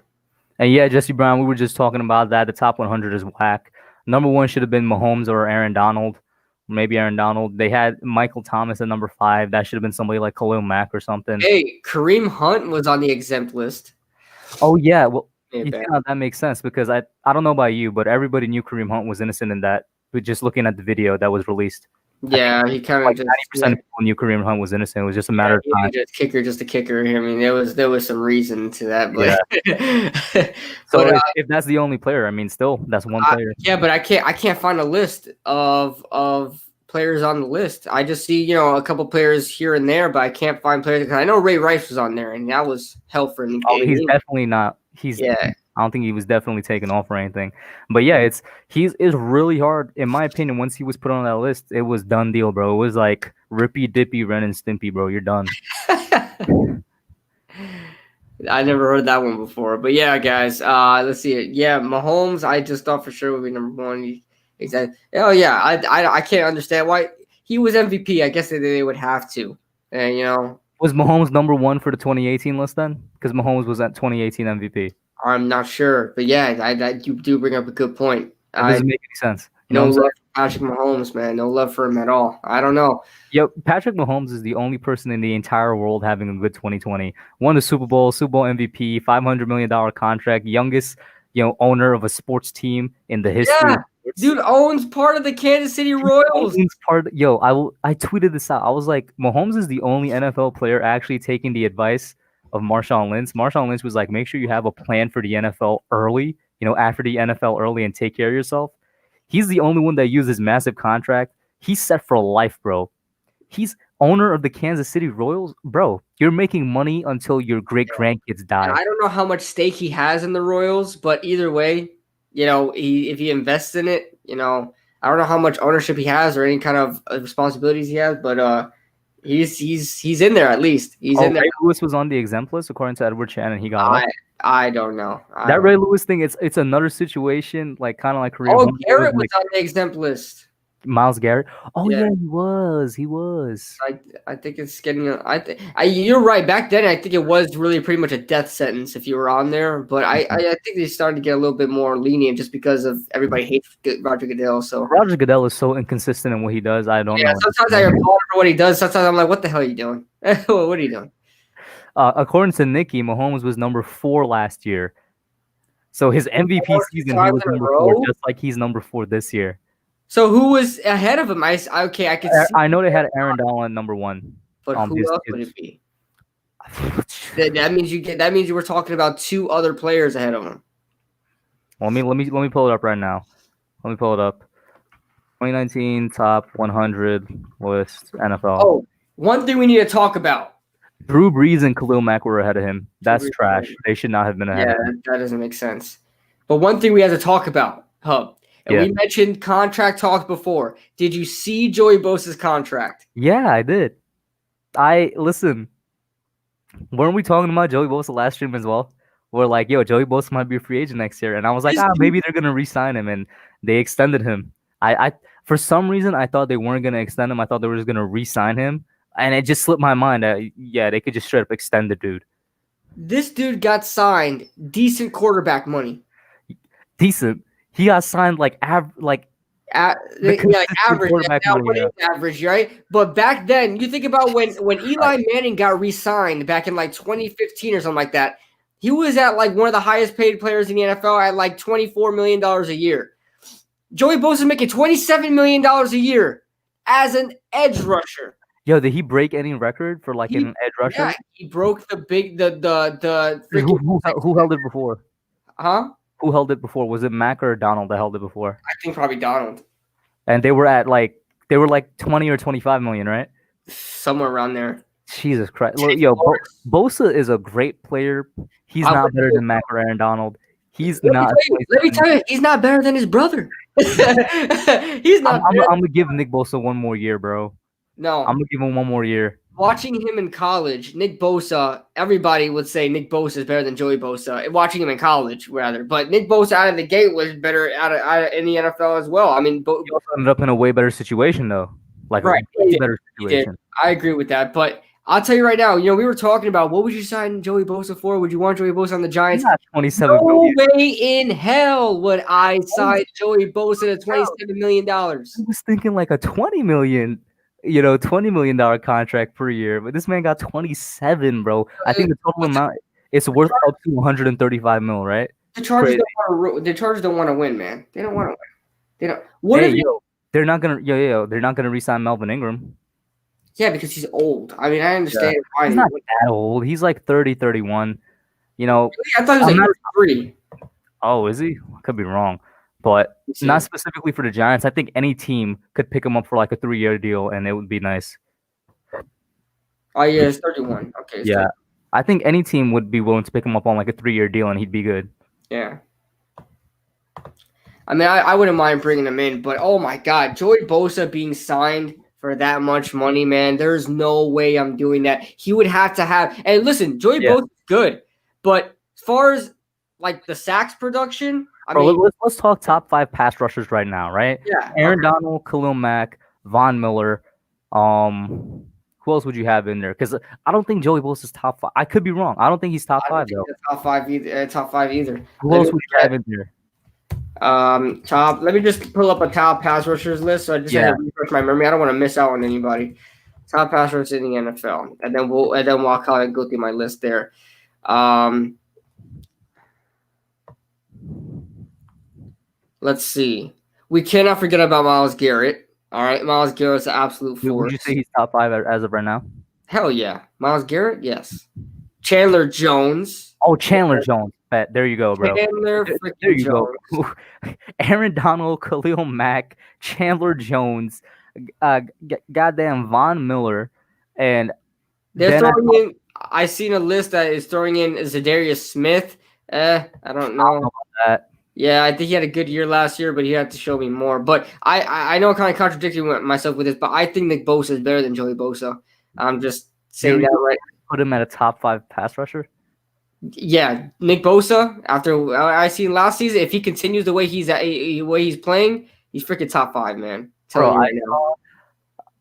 And yeah, Jesse Brown, we were just talking about that. The top 100 is whack. Number 1 should have been Mahomes or Aaron Donald. Maybe Aaron Donald. They had Michael Thomas at number 5. That should have been somebody like Khalil Mack or something. Hey, Kareem Hunt was on the exempt list. Oh, yeah. Well, that makes sense because I don't know about you, but everybody knew Kareem Hunt was innocent in that. But just looking at the video that was released. Yeah, he kind of like 90% of people knew Kareem Hunt was innocent. It was just a matter of time. Just a kicker. I mean, there was some reason to that. But yeah. So if that's the only player, I mean, still that's one player. Yeah, but I can't find a list of players on the list. I just see a couple players here and there, but I can't find players because I know Ray Rice was on there, and that was hell for him. Oh, he's definitely not. I don't think he was definitely taken off or anything. But yeah, it's really hard. In my opinion, once he was put on that list, it was done deal, bro. It was like Rippy Dippy, Ren and Stimpy, bro. You're done. I never heard that one before. But yeah, guys, let's see it. Yeah, Mahomes, I just thought for sure would be number 1. Exactly. Oh yeah, I can't understand why he was MVP. I guess they would have to. And was Mahomes number 1 for the 2018 list then? Because Mahomes was at 2018 MVP. I'm not sure, but yeah, you do bring up a good point. It doesn't make any sense. No love for Patrick Mahomes, man. No love for him at all. I don't know. Yep, Patrick Mahomes is the only person in the entire world having a good 2020. Won the Super Bowl MVP, $500 million contract, youngest owner of a sports team in the history. Yeah, dude owns part of the Kansas City Royals. I tweeted this out. I was like, Mahomes is the only NFL player actually taking the advice of Marshawn Lynch. Marshawn Lynch was like, make sure you have a plan for the NFL early, after the NFL early and take care of yourself. He's the only one that used his massive contract. He's set for life, bro. He's owner of the Kansas City Royals. Bro, you're making money until your great-grandkids die. I don't know how much stake he has in the Royals, but either way, if he invests in it, I don't know how much ownership he has or any kind of responsibilities he has, but he's in there at least. He's in there. Ray Lewis was on the exempt list according to Edward Chan, and he got off. I don't know. Ray Lewis thing, it's another situation, like kind of like Kareem. Oh, Garrett was on the exempt list. Myles Garrett. Oh yeah, he was. I think it's getting. You're right. Back then, I think it was really pretty much a death sentence if you were on there. But I think they started to get a little bit more lenient just because of everybody hates Roger Goodell. So Roger Goodell is so inconsistent in what he does. I don't know. Sometimes I applaud for what he does. Sometimes I'm like, what the hell are you doing? What are you doing? According to Nikki, Mahomes was number 4 last year. So his MVP season, he was number 4, just like he's number 4 this year. So who was ahead of him? I can see. I know they had Aaron Donald number 1. But who else would it be? That means you were talking about 2 other players ahead of him. Well, let me pull it up right now. Let me pull it up. 2019 top 100 list NFL. Oh, one thing we need to talk about. Drew Brees and Khalil Mack were ahead of him. That's trash. They should not have been ahead of him. That doesn't make sense. But one thing we had to talk about, Hub, and we mentioned contract talk before. Did you see Joey Bosa's contract? Yeah, I did. Listen. Weren't we talking about Joey Bosa last stream as well? We're like, yo, Joey Bosa might be a free agent next year, and I was like, maybe they're gonna re-sign him, and they extended him. I for some reason I thought they weren't gonna extend him. I thought they were just gonna re-sign him, and it just slipped my mind. Yeah, they could just straight up extend the dude. This dude got signed decent quarterback money. Decent. He got signed like average. Quarterback Now, money, average, right? But back then, you think about when Eli Manning got re-signed back in like 2015 or something like that. He was at like one of the highest paid players in the NFL at like $24 million a year. Joey Bosa is making $27 million a year as an edge rusher. Yo, did he break any record for like an edge rusher? Yeah, he broke the Who held it before? Huh? Who held it before? Was it Mack or Donald that held it before? I think probably Donald. And they were like 20 or 25 million, right? Somewhere around there. Jesus Christ. Yo, Bosa is a great player. He's not better than Mack or Aaron Donald. Let me tell you, he's not better than his brother. He's not. I'm gonna give Nick Bosa one more year, bro. No, I'm gonna give him one more year. Watching him in college, Nick Bosa, everybody would say Nick Bosa is better than Joey Bosa. Watching him in college, rather, but Nick Bosa out of the gate was better out in the NFL as well. I mean, he also ended up in a way better situation, though. Like right, a way better situation. I agree with that, but I'll tell you right now. We were talking about what would you sign Joey Bosa for? Would you want Joey Bosa on the Giants? Not 27 no million. way in hell would I sign Joey Bosa at $27 million. I was thinking like a $20 million. $20 million contract per year, but this man got 27, bro. I think the total amount it's worth up to 135 mil, right? The Chargers don't want to win, man. They don't want to win. They don't. They're not gonna re-sign Melvin Ingram. Yeah, because he's old. I mean, I understand why he's not that old. He's like 30, 31. I thought he was like 33. Oh, is he? I could be wrong. But not specifically for the Giants. I think any team could pick him up for like a 3-year deal, and it would be nice. Oh, yeah, it's 31. Okay. Yeah. 31. I think any team would be willing to pick him up on like a 3-year deal, and he'd be good. Yeah. I mean, I wouldn't mind bringing him in, but oh my God, Joey Bosa being signed for that much money, man, there's no way I'm doing that. He would have to have – and listen, Joey Bosa's good, but as far as like the sacks production – let's talk top 5 pass rushers right now, right? Yeah. Aaron Donald, Khalil Mack, Von Miller. Who else would you have in there? Because I don't think Joey Bosa is top 5. I could be wrong. I don't think he's top 5 though. Top five either. Who else would you have in there? Let me just pull up a top pass rushers list. So I just have to refresh my memory. I don't want to miss out on anybody. Top pass rushers in the NFL, and then we'll kind of go through my list there. Let's see. We cannot forget about Myles Garrett. All right, Myles Garrett's an absolute force. Would you say he's top 5 as of right now? Hell yeah. Myles Garrett, yes. Chandler Jones. Oh, Chandler Jones. There you go, bro. Chandler freaking Jones. Go. Aaron Donald, Khalil Mack, Chandler Jones, goddamn Von Miller, and they're throwing in. I seen a list that is throwing in Zadarius Smith. I don't know about that. Yeah, I think he had a good year last year, but he had to show me more. But I know I'm kind of contradicting myself with this, but I think Nick Bosa is better than Joey Bosa. I'm just saying that right. Put him at a top 5 pass rusher? Yeah, Nick Bosa, after I seen last season, if he continues the way he's playing, he's freaking top 5, man.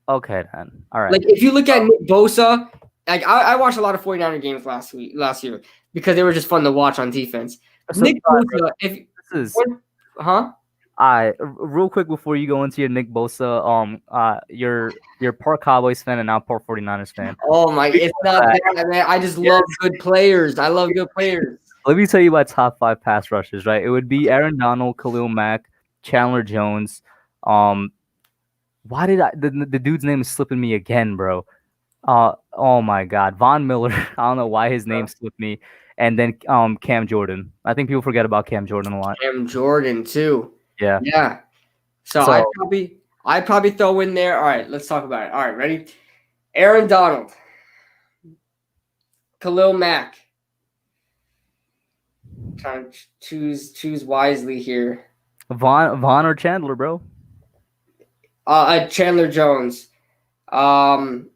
Okay, then. All right. Like, if you look at Nick Bosa, like I watched a lot of 49er games last year because they were just fun to watch on defense. Nick Bosa, real quick before you go into your Nick Bosa, you're part Cowboys fan and now part 49ers fan. Oh my, it's not that, man. I just love good players. I love good players. Let me tell you my top 5 pass rushers, right? It would be Aaron Donald, Khalil Mack, Chandler Jones. Why did the dude's name is slipping me again, bro? Oh my God, Von Miller. I don't know why his name slipped me. And then Cam Jordan. I think people forget about Cam Jordan a lot. Cam Jordan too. Yeah. Yeah. So I'd probably throw in there. All right, let's talk about it. All right, ready? Aaron Donald. Khalil Mack. Trying to choose wisely here. Vaughn or Chandler, bro? Chandler Jones. Vaughn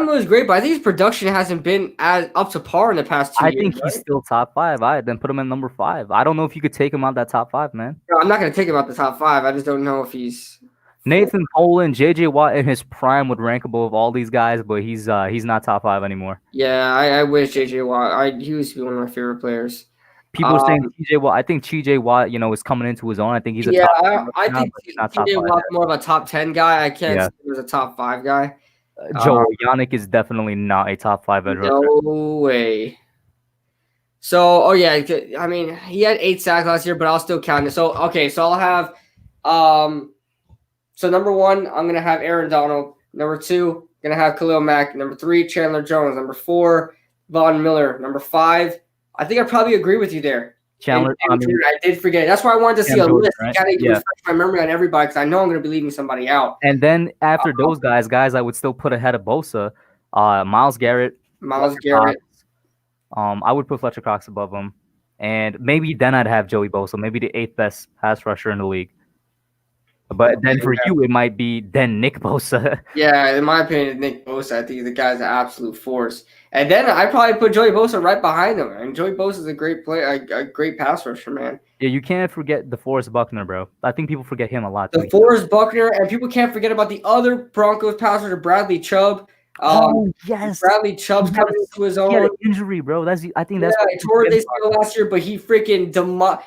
was great, but I think his production hasn't been as up to par in the past 2 years. I think he's still top 5. I then put him in number 5. I don't know if you could take him out that top 5, man. No, I'm not gonna take him out the top 5. I just don't know if he's Nathan Poland, JJ Watt in his prime would rank above all these guys, but he's not top 5 anymore. Yeah, I wish JJ Watt. He used to be one of my favorite players. People are saying TJ Watt. I think TJ Watt, is coming into his own. I think he's a top. I think TJ Watt's more of a top 10 guy. I can't say he was a top 5 guy. Joe Yannick is definitely not a top 5 edge rusher. No way. So, I mean, he had 8 sacks last year, but I'll still count it. So, okay, so I'll have, so number 1, I'm gonna have Aaron Donald. Number 2, gonna have Khalil Mack. Number 3, Chandler Jones. Number 4, Von Miller. Number 5, I think I probably agree with you there. Chandler, I did forget. That's why I wanted to see a list. Right? Gotta refresh my memory on everybody because I know I'm gonna be leaving somebody out. And then after those guys I would still put ahead of Bosa, Myles Garrett. I would put Fletcher Cox above him, and maybe then I'd have Joey Bosa, maybe the 8th best pass rusher in the league. But then for you, it might be then Nick Bosa. Yeah, in my opinion, Nick Bosa. I think the guy's an absolute force. And then I probably put Joey Bosa right behind him. And Joey Bosa is a great player, a great pass rusher, man. Yeah, you can't forget DeForest Buckner, bro. I think people forget him a lot. DeForest Buckner, and people can't forget about the other Broncos pass rusher, Bradley Chubb. Yes, Bradley Chubb's coming into his own. He had an injury, bro. He tore his ACL last year, but he freaking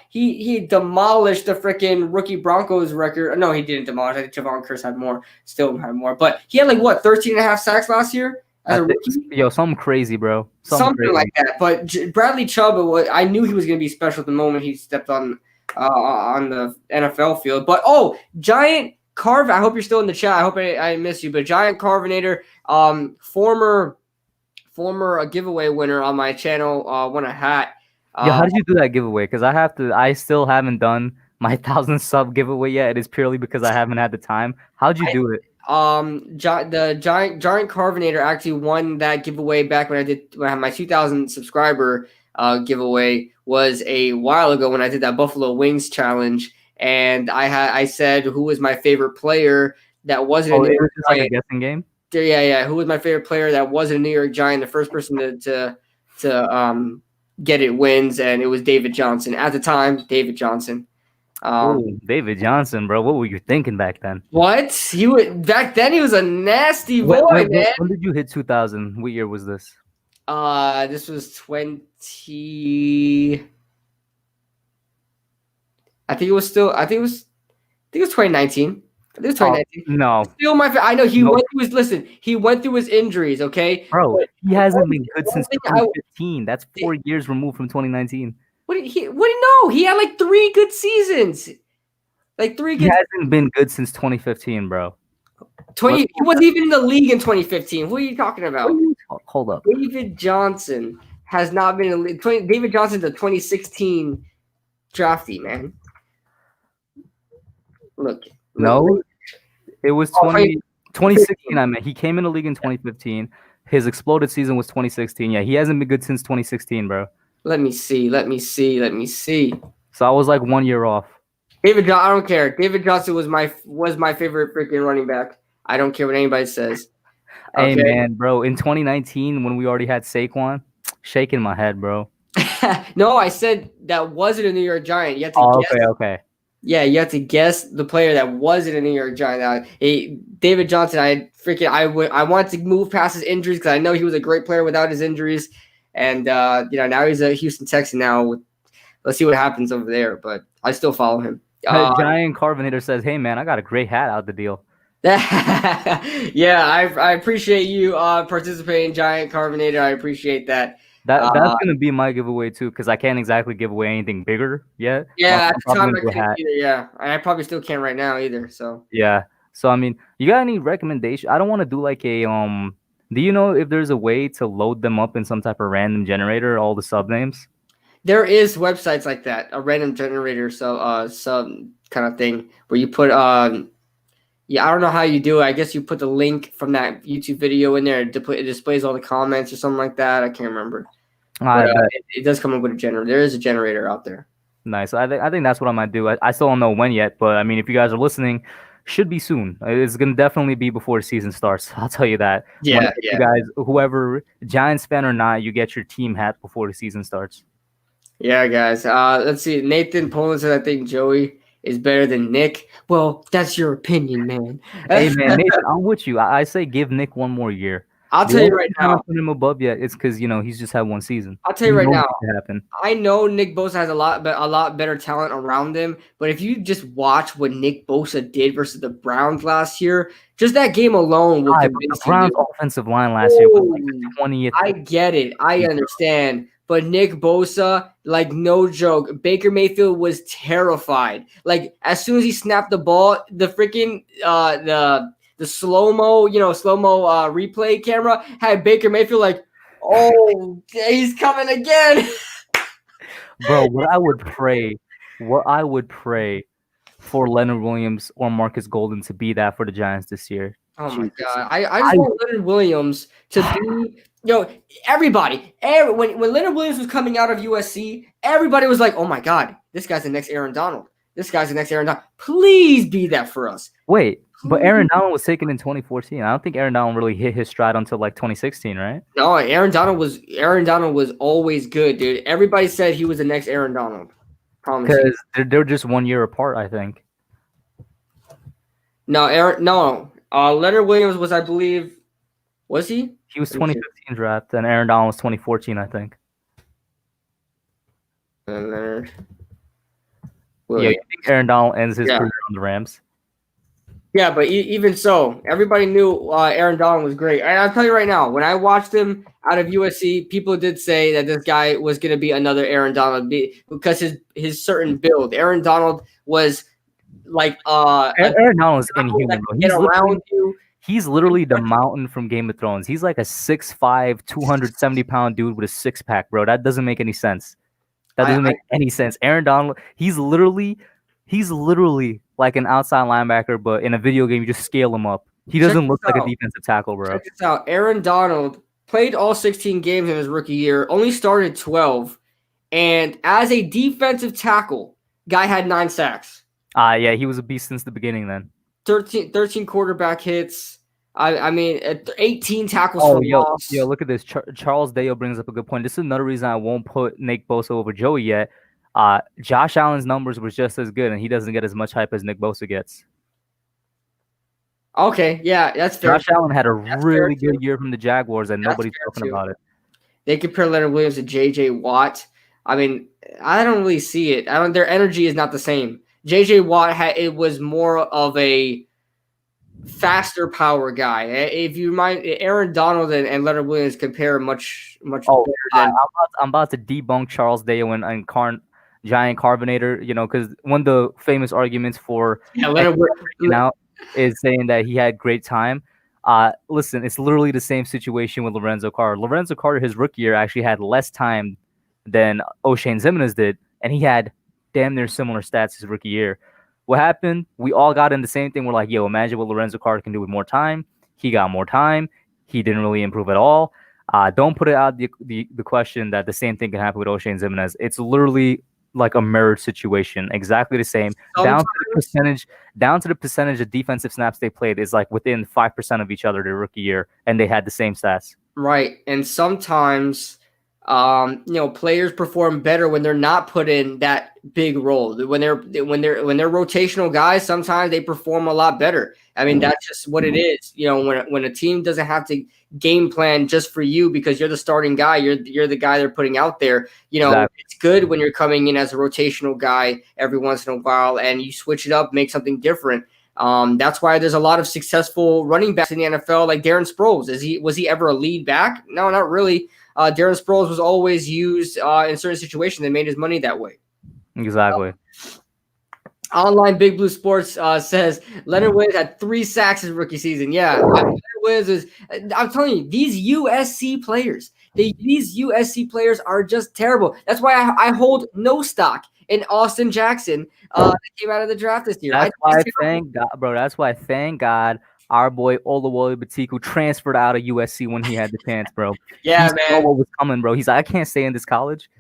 he demolished the freaking rookie Broncos record. No, he didn't demolish. I think Javon Curse had more, still had more, but he had 13.5 sacks last year as a rookie. Something crazy, bro. Something like that. But Bradley Chubb, I knew he was going to be special the moment he stepped on the NFL field. But Giant Carv, I hope you're still in the chat. I hope I miss you. But Giant Carvinator, former giveaway winner on my channel, won a hat. How did you do that giveaway? Because I still haven't done my 1,000 sub giveaway yet. It is purely because I haven't had the time. How'd you do it? The Giant Carvinator actually won that giveaway back when I had my 2,000 subscriber giveaway was a while ago when I did that Buffalo Wings challenge. And I said who was my favorite player that wasn't a New York Giant. Like a guessing game? Yeah. Who was my favorite player that wasn't a New York Giant? The first person to get it wins, and it was David Johnson. At the time, David Johnson. David Johnson, bro. What were you thinking back then? What? Back then he was a nasty boy, man. When did you hit 2,000? What year was this? This was 20. I think it was 2019. I think it was 2019. No. Still I know he went through his he went through his injuries, okay? Bro, he hasn't been good since 2015. That's 4 years removed from 2019. What did he know? He had 3 good seasons. He hasn't been good since 2015, bro. He wasn't even in the league in 2015. What are you talking about? Hold up. David Johnson has not been in the league. David Johnson's a 2016 draftee, man. Look. No, it was 2016. I meant he came in the league in 2015. His exploded season was 2016. Yeah, he hasn't been good since 2016, bro. Let me see. So I was 1 year off. I don't care. David Johnson was my favorite freaking running back. I don't care what anybody says. Okay? Hey man, bro. In 2019, when we already had Saquon, shaking my head, bro. No, I said that wasn't a New York Giant. You have to guess. Okay. Yeah, you have to guess the player that wasn't a New York Giant. David Johnson, I wanted to move past his injuries because I know he was a great player without his injuries. And, now he's a Houston Texan now. Let's see what happens over there. But I still follow him. Giant Carvinator says, hey, man, I got a great hat out the deal. Yeah, I appreciate you participating, Giant Carvinator. I appreciate that. That's going to be my giveaway, too, because I can't exactly give away anything bigger yet. Yeah, at the time I couldn't either, yeah. And I probably still can't right now either, so. Yeah. So, I mean, you got any recommendation? I don't want to do do you know if there's a way to load them up in some type of random generator, all the sub names? There is websites like that, a random generator sub kind of thing, where you put Yeah, I don't know how you do it. I guess you put the link from that YouTube video in there. It displays all the comments or something like that. I can't remember. I But bet. it does come up with a generator. There is a generator out there. Nice. I think that's what I might do. I still don't know when yet, but I mean, if you guys are listening, should be soon. It's gonna definitely be before the season starts. I'll tell you that. When Yeah, you yeah. guys, whoever Giants fan or not, you get your team hat before the season starts. Yeah, guys. Let's see. Nathan Poland says, I think Joey is better than Nick. Well, that's your opinion, man. Hey man, Nathan, I'm with you. I say give Nick one more year. I'll The tell you only right reason I'm now. not putting him above yet is because he's just had one season. I'll tell We you right know now. what could happen. I know Nick Bosa has a lot better talent around him, but if you just watch what Nick Bosa did versus the Browns last year, just that game alone will But the convince you. Browns' offensive line last year was like the 20th. I get it. I understand. But Nick Bosa, like no joke, Baker Mayfield was terrified. Like as soon as he snapped the ball, the freaking the slow-mo replay camera had Baker Mayfield like, oh, he's coming again. Bro, what I would pray for Leonard Williams or Marcus Golden to be that for the Giants this year. Oh my Jesus. God. I just want Leonard Williams to be, everybody. When Leonard Williams was coming out of USC, everybody was like, oh my God, this guy's the next Aaron Donald. This guy's the next Aaron Donald. Please be that for us. Wait, but Aaron Donald was taken in 2014. I don't think Aaron Donald really hit his stride until like 2016, right? No, Aaron Donald was always good, dude. Everybody said he was the next Aaron Donald. Because they're just 1 year apart, I think. No, Leonard Williams was, I believe, was he? He was 2015 draft, and Aaron Donald was 2014, I think. And Leonard. Yeah, you think Aaron Donald ends his career on the Rams? Yeah, but even so, everybody knew Aaron Donald was great. And I'll tell you right now, when I watched him out of USC, people did say that this guy was going to be another Aaron Donald because his certain build. Aaron Donald was like Aaron Donald is inhuman. He's literally the mountain from Game of Thrones. He's like a 6'5", 270-pound dude with a six-pack, bro. That doesn't make any sense. That doesn't make any sense. Aaron Donald, he's literally like an outside linebacker, but in a video game, you just scale him up. He doesn't look like a defensive tackle, bro. Check this out. Aaron Donald played all 16 games in his rookie year, only started 12, and as a defensive tackle, guy had 9 sacks. Yeah, he was a beast since the beginning then. 13 quarterback hits. I mean, 18 tackles for loss. Yo, look at this. Charles Dale brings up a good point. This is another reason I won't put Nick Bosa over Joey yet. Josh Allen's numbers were just as good, and he doesn't get as much hype as Nick Bosa gets. Okay, yeah, that's fair. Josh Allen had a really good year from the Jaguars, and nobody's talking about it. They compare Leonard Williams to J.J. Watt. I mean, I don't really see it. Their energy is not the same. J.J. Watt it was more of a faster power guy. If you mind, Aaron Donald and Leonard Williams compare much better than. I'm about to debunk Charles Dale and Giant Carbonator, because one of the famous arguments for Leonard out is saying that he had great time. Listen, it's literally the same situation with Lorenzo Carter. Lorenzo Carter, his rookie year, actually had less time than O'Shane Ximines did, and he had damn near similar stats his rookie year. What happened? We all got in the same thing. We're like, yo, imagine what Lorenzo Carter can do with more time. He got more time. He didn't really improve at all. Don't put it out the question that the same thing can happen with O'Shane Ximines. It's literally like a mirrored situation, exactly the same. Down to the percentage of defensive snaps they played is like within 5% of each other their rookie year, and they had the same stats. Right, and sometimes players perform better when they're not put in that big role. When they're rotational guys, sometimes they perform a lot better. I mean, that's just what it is. When a team doesn't have to game plan just for you because you're the starting guy, you're the guy they're putting out there. Exactly. It's good when you're coming in as a rotational guy every once in a while and you switch it up, make something different. That's why there's a lot of successful running backs in the NFL, like Darren Sproles. Was he ever a lead back? No, not really. Darren Sproles was always used in certain situations that made his money that way. Exactly. Online Big Blue Sports says Leonard Williams had 3 sacks his rookie season. Yeah, Leonard Williams I'm telling you, these USC players are just terrible. That's why I hold no stock in Austin Jackson that came out of the draft this year. That's why thank God, bro. That's why thank God our boy Olawale Batiku transferred out of USC when he had the chance, bro. Yeah, he saw what was coming, bro. He's like, I can't stay in this college.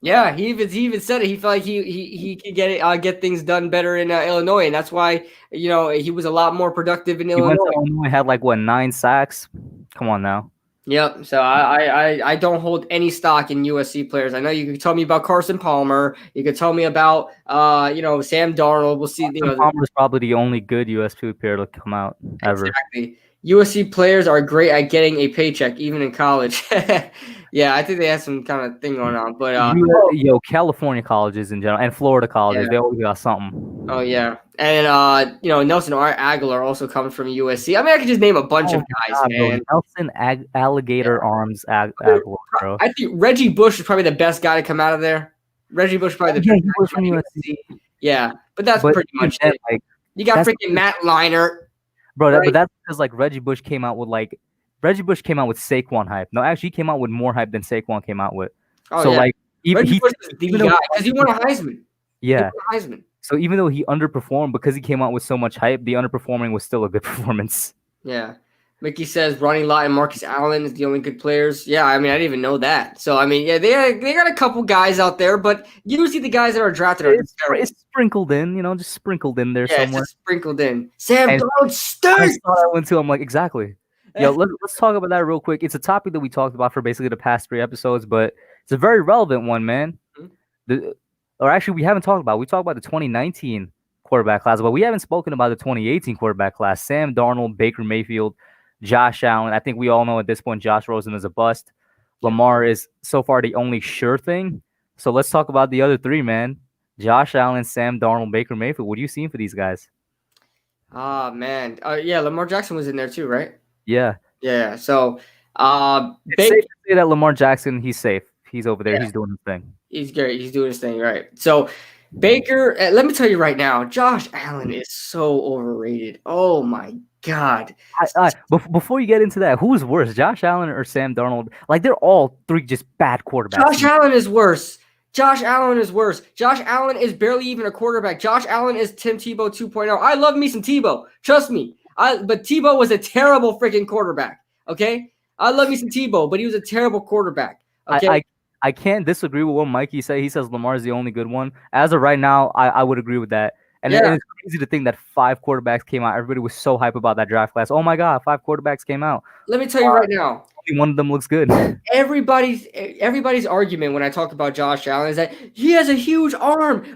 Yeah, he even said it. He felt like he could get things done better in Illinois, and that's why he was a lot more productive in Illinois. Went to Illinois, had like 9 sacks. Come on now. Yep. So I don't hold any stock in USC players. I know you could tell me about Carson Palmer. You could tell me about Sam Darnold. We'll see. Palmer's probably the only good USC player to come out ever. Exactly. USC players are great at getting a paycheck, even in college. Yeah, I think they have some kind of thing going on. But California colleges in general and Florida colleges, they always got something. Oh yeah, and Nelson Aguilar also comes from USC. I mean, I could just name a bunch of guys, man. Bro. Nelson Alligator Arms Aguilar, bro. I think Reggie Bush is probably the best guy to come out of there. Reggie Bush probably the best guy from USC. Yeah, but that's pretty much it. Like, you got freaking Matt Leinart. Bro, right? But that's because Reggie Bush came out with Saquon hype. No, actually, he came out with more hype than Saquon came out with. Oh, so Reggie Bush was the guy because he won a Heisman. Yeah, So even though he underperformed because he came out with so much hype, the underperforming was still a good performance. Yeah. Mickey says Ronnie Lott and Marcus Allen is the only good players. Yeah, I mean, I didn't even know that. So, I mean, yeah, they got a couple guys out there, but you see the guys that are drafted it's sprinkled in, just sprinkled in there somewhere. It's sprinkled in. Sam Darnold stinks! I went to, I'm like, exactly. Yo, let's talk about that real quick. It's a topic that we talked about for basically the past 3 episodes, but it's a very relevant one, man. Mm-hmm. We haven't talked about. We talked about the 2019 quarterback class, but we haven't spoken about the 2018 quarterback class. Sam Darnold, Baker Mayfield, Josh Allen. I think we all know at this point Josh Rosen is a bust. Lamar is so far the only sure thing. So let's talk about the other 3, man. Josh Allen, Sam Darnold, Baker Mayfield. What are you seeing for these guys? Ah, man. Yeah, Lamar Jackson was in there too, right? Yeah. Yeah. So, it's safe to say that Lamar Jackson, he's safe. He's over there. Yeah. He's doing his thing. He's great. He's doing his thing, right? So, Baker, let me tell you right now, Josh Allen is so overrated. Oh, my God. Before you get into that, who's worse, Josh Allen or Sam Darnold? Like, they're all 3 just bad quarterbacks. Josh Allen is worse. Josh Allen is worse. Josh Allen is barely even a quarterback. Josh Allen is Tim Tebow 2.0. I love me some Tebow. Trust me. But Tebow was a terrible freaking quarterback. Okay? I love me some Tebow, but he was a terrible quarterback. Okay? I can't disagree with what Mikey said. He says Lamar is the only good one. As of right now, I would agree with that. And it's crazy to think that 5 quarterbacks came out. Everybody was so hype about that draft class. Oh my God, 5 quarterbacks came out. Let me tell you right now. Only one of them looks good. Everybody's argument when I talk about Josh Allen is that he has a huge arm.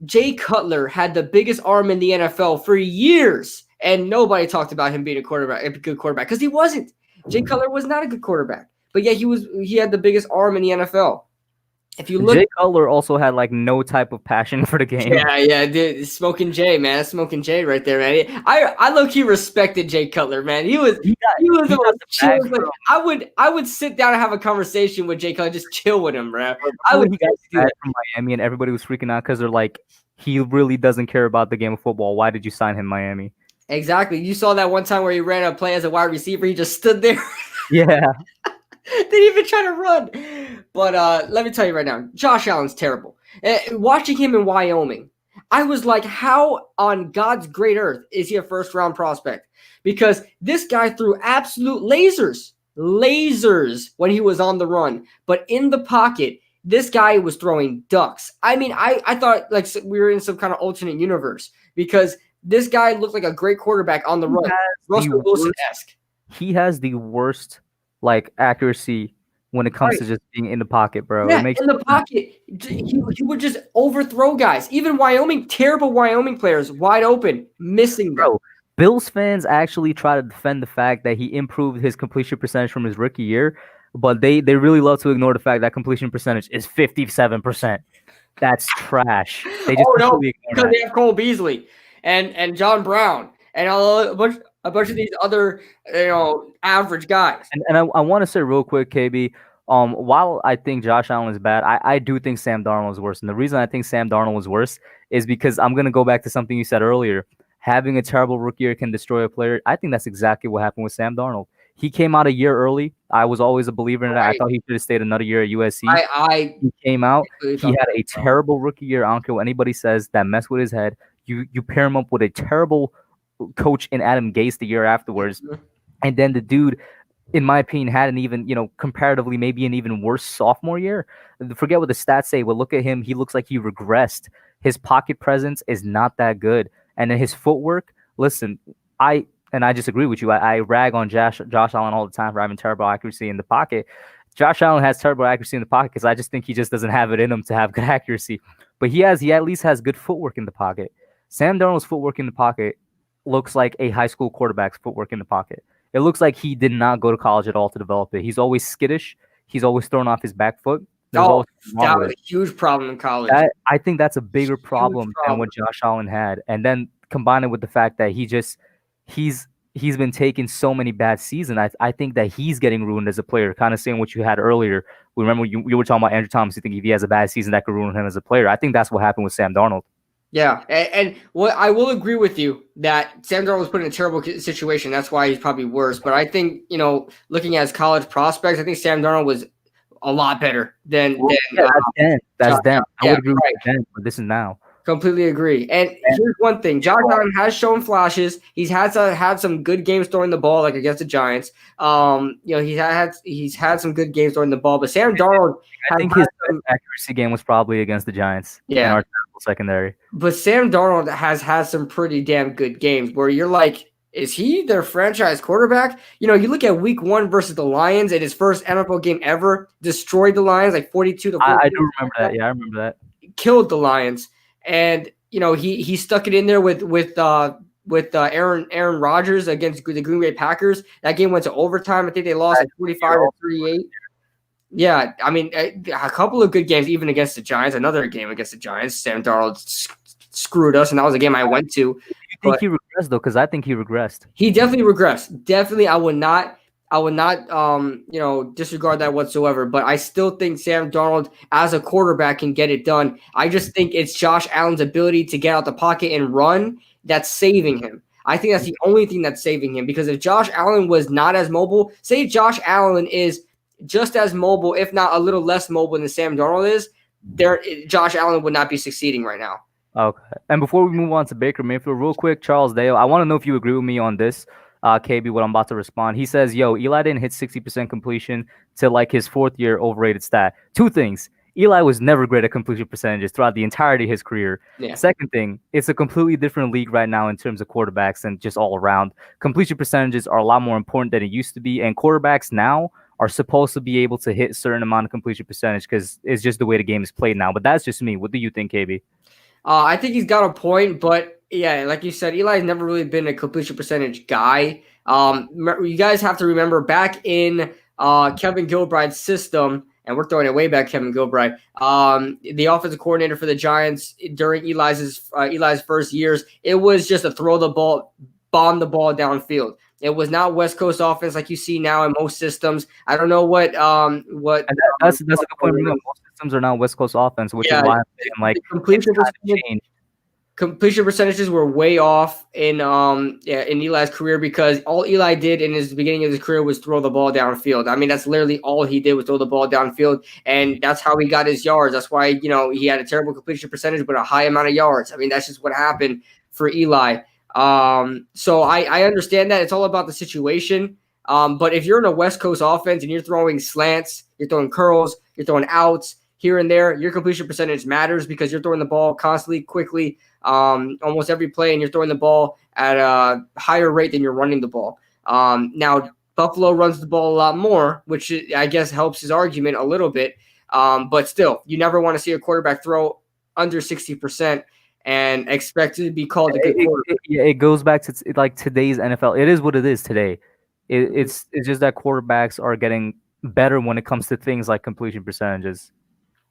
Jay Cutler had the biggest arm in the NFL for years, and nobody talked about him being a good quarterback, because he wasn't. Jay Cutler was not a good quarterback. But yeah, he had the biggest arm in the NFL. If you look, Jay Cutler also had no type of passion for the game. Yeah, Smoking Jay, man, Smoking Jay right there, man. I low key respected Jay Cutler, man. He was the most chill. I would sit down and have a conversation with Jay Cutler, just chill with him, bro. I would get from Miami, and everybody was freaking out because they're like, he really doesn't care about the game of football. Why did you sign him, Miami? Exactly. You saw that one time where he ran a play as a wide receiver. He just stood there. Yeah. Didn't even try to run. But let me tell you right now, Josh Allen's terrible. Watching him in Wyoming, I was like, how on God's great earth is he a first-round prospect? Because this guy threw absolute lasers when he was on the run. But in the pocket, this guy was throwing ducks. I mean, I thought like we were in some kind of alternate universe, because this guy looked like a great quarterback on the run. Russell Wilson-esque. He has the worst accuracy when it comes to just being in the pocket, bro. Yeah, in the pocket, he would just overthrow guys. Even terrible Wyoming players, wide open, missing them. Bro, Bills fans actually try to defend the fact that he improved his completion percentage from his rookie year, but they really love to ignore the fact that completion percentage is 57%. That's trash. They just because they have Cole Beasley and John Brown and a bunch of these other, average guys. And I want to say real quick, KB, while I think Josh Allen is bad, I do think Sam Darnold is worse. And the reason I think Sam Darnold is worse is because I'm going to go back to something you said earlier. Having a terrible rookie year can destroy a player. I think that's exactly what happened with Sam Darnold. He came out a year early. I was always a believer in that. I thought he should have stayed another year at USC. He came out. He had a terrible rookie year. I don't care what anybody says. That messed with his head. You pair him up with a terrible coach in Adam Gase the year afterwards, and then the dude, in my opinion, had an even, comparatively maybe an even worse sophomore year. Forget what the stats say, but look at him. He looks like he regressed. His pocket presence is not that good, and then his footwork. Listen, I just agree with you. I rag on Josh Allen all the time for having terrible accuracy in the pocket. Josh Allen has terrible accuracy in the pocket because I just think he just doesn't have it in him to have good accuracy. But he at least has good footwork in the pocket. Sam Darnold's footwork in the pocket looks like a high school quarterback's footwork in the pocket. It looks like he did not go to college at all to develop it. He's always skittish. He's always thrown off his back foot. That was a huge problem in college. I think that's a bigger problem than what Josh Allen had. And then combine it with the fact that he's been taking so many bad seasons. I think that he's getting ruined as a player, kind of saying what you had earlier. Remember, you were talking about Andrew Thomas. You think if he has a bad season, that could ruin him as a player. I think that's what happened with Sam Darnold. Yeah, and what I will agree with you that Sam Darnold was put in a terrible situation. That's why he's probably worse. But I think, looking at his college prospects, I think Sam Darnold was a lot better than that's then. I would agree with then, but this is now. Completely agree. And here's one thing: Josh Allen has shown flashes. He's had some good games throwing the ball, like against the Giants. He's had some good games throwing the ball. But Sam Darnold, I think his accuracy game was probably against the Giants. Yeah, in our secondary. But Sam Darnold has had some pretty damn good games where you're like, is he their franchise quarterback? You look at Week 1 versus the Lions in his first NFL game ever, destroyed the Lions like 42-14. I do remember that. Yeah, I remember that. Killed the Lions. And he stuck it in there with Aaron Rodgers against the Green Bay Packers. That game went to overtime. I think they lost at 45-38. Yeah, I mean a couple of good games even against the Giants. Another game against the Giants. Sam Darnold screwed us, and that was a game I went to. You think he regressed though? Because I think he regressed. He definitely regressed. Definitely, I would not disregard that whatsoever. But I still think Sam Darnold as a quarterback can get it done. I just think it's Josh Allen's ability to get out the pocket and run that's saving him. I think that's the only thing that's saving him, because if Josh Allen was not as mobile, say Josh Allen is just as mobile, if not a little less mobile than Sam Darnold is, Josh Allen would not be succeeding right now. Okay. And before we move on to Baker Mayfield, real quick, Charles Dale, I want to know if you agree with me on this. KB, what I'm about to respond. He says, Eli didn't hit 60% completion till like his fourth year, overrated stat. Two things. Eli was never great at completion percentages throughout the entirety of his career. Yeah. Second thing, it's a completely different league right now in terms of quarterbacks and just all around. Completion percentages are a lot more important than it used to be, and quarterbacks now are supposed to be able to hit a certain amount of completion percentage because it's just the way the game is played now. But that's just me. What do you think, KB? I think he's got a point, but yeah, like you said, Eli's never really been a completion percentage guy. You guys have to remember back in Kevin Gilbride's system, and we're throwing it way back, Kevin Gilbride, the offensive coordinator for the Giants during Eli's first years, it was just a throw the ball, bomb the ball downfield. It was not West Coast offense like you see now in most systems. I don't know what. That's a good point. Most systems are now West Coast offense, which is why I'm like completion percentages were way off in Eli's career, because all Eli did in his beginning of his career was throw the ball downfield. I mean, that's literally all he did was throw the ball downfield, and that's how he got his yards. That's why he had a terrible completion percentage but a high amount of yards. I mean, that's just what happened for Eli. So I understand that it's all about the situation. But if you're in a West Coast offense and you're throwing slants, you're throwing curls, you're throwing outs here and there, your completion percentage matters because you're throwing the ball constantly, quickly, almost every play, and you're throwing the ball at a higher rate than you're running the ball. Now Buffalo runs the ball a lot more, which I guess helps his argument a little bit. But still, you never want to see a quarterback throw under 60% and expect it to be called a good quarterback. It goes back to like today's NFL. It is what it is today. It's just that quarterbacks are getting better when it comes to things like completion percentages.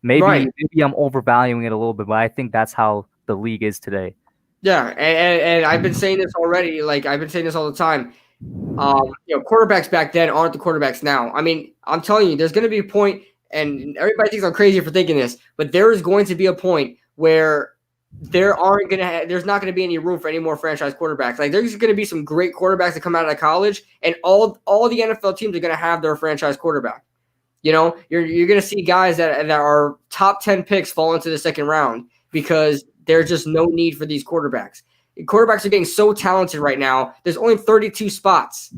Maybe I'm overvaluing it a little bit, but I think that's how the league is today. Yeah, and I've been saying this already. Like, I've been saying this all the time. Quarterbacks back then aren't the quarterbacks now. I mean, I'm telling you, there's going to be a point, and everybody thinks I'm crazy for thinking this, but there is going to be a point where there's not gonna be any room for any more franchise quarterbacks. Like there's gonna be some great quarterbacks that come out of college, and all the NFL teams are gonna have their franchise quarterback. You know, you're gonna see guys that are top 10 picks fall into the second round because there's just no need for these quarterbacks. Quarterbacks are getting so talented right now. There's only 32 spots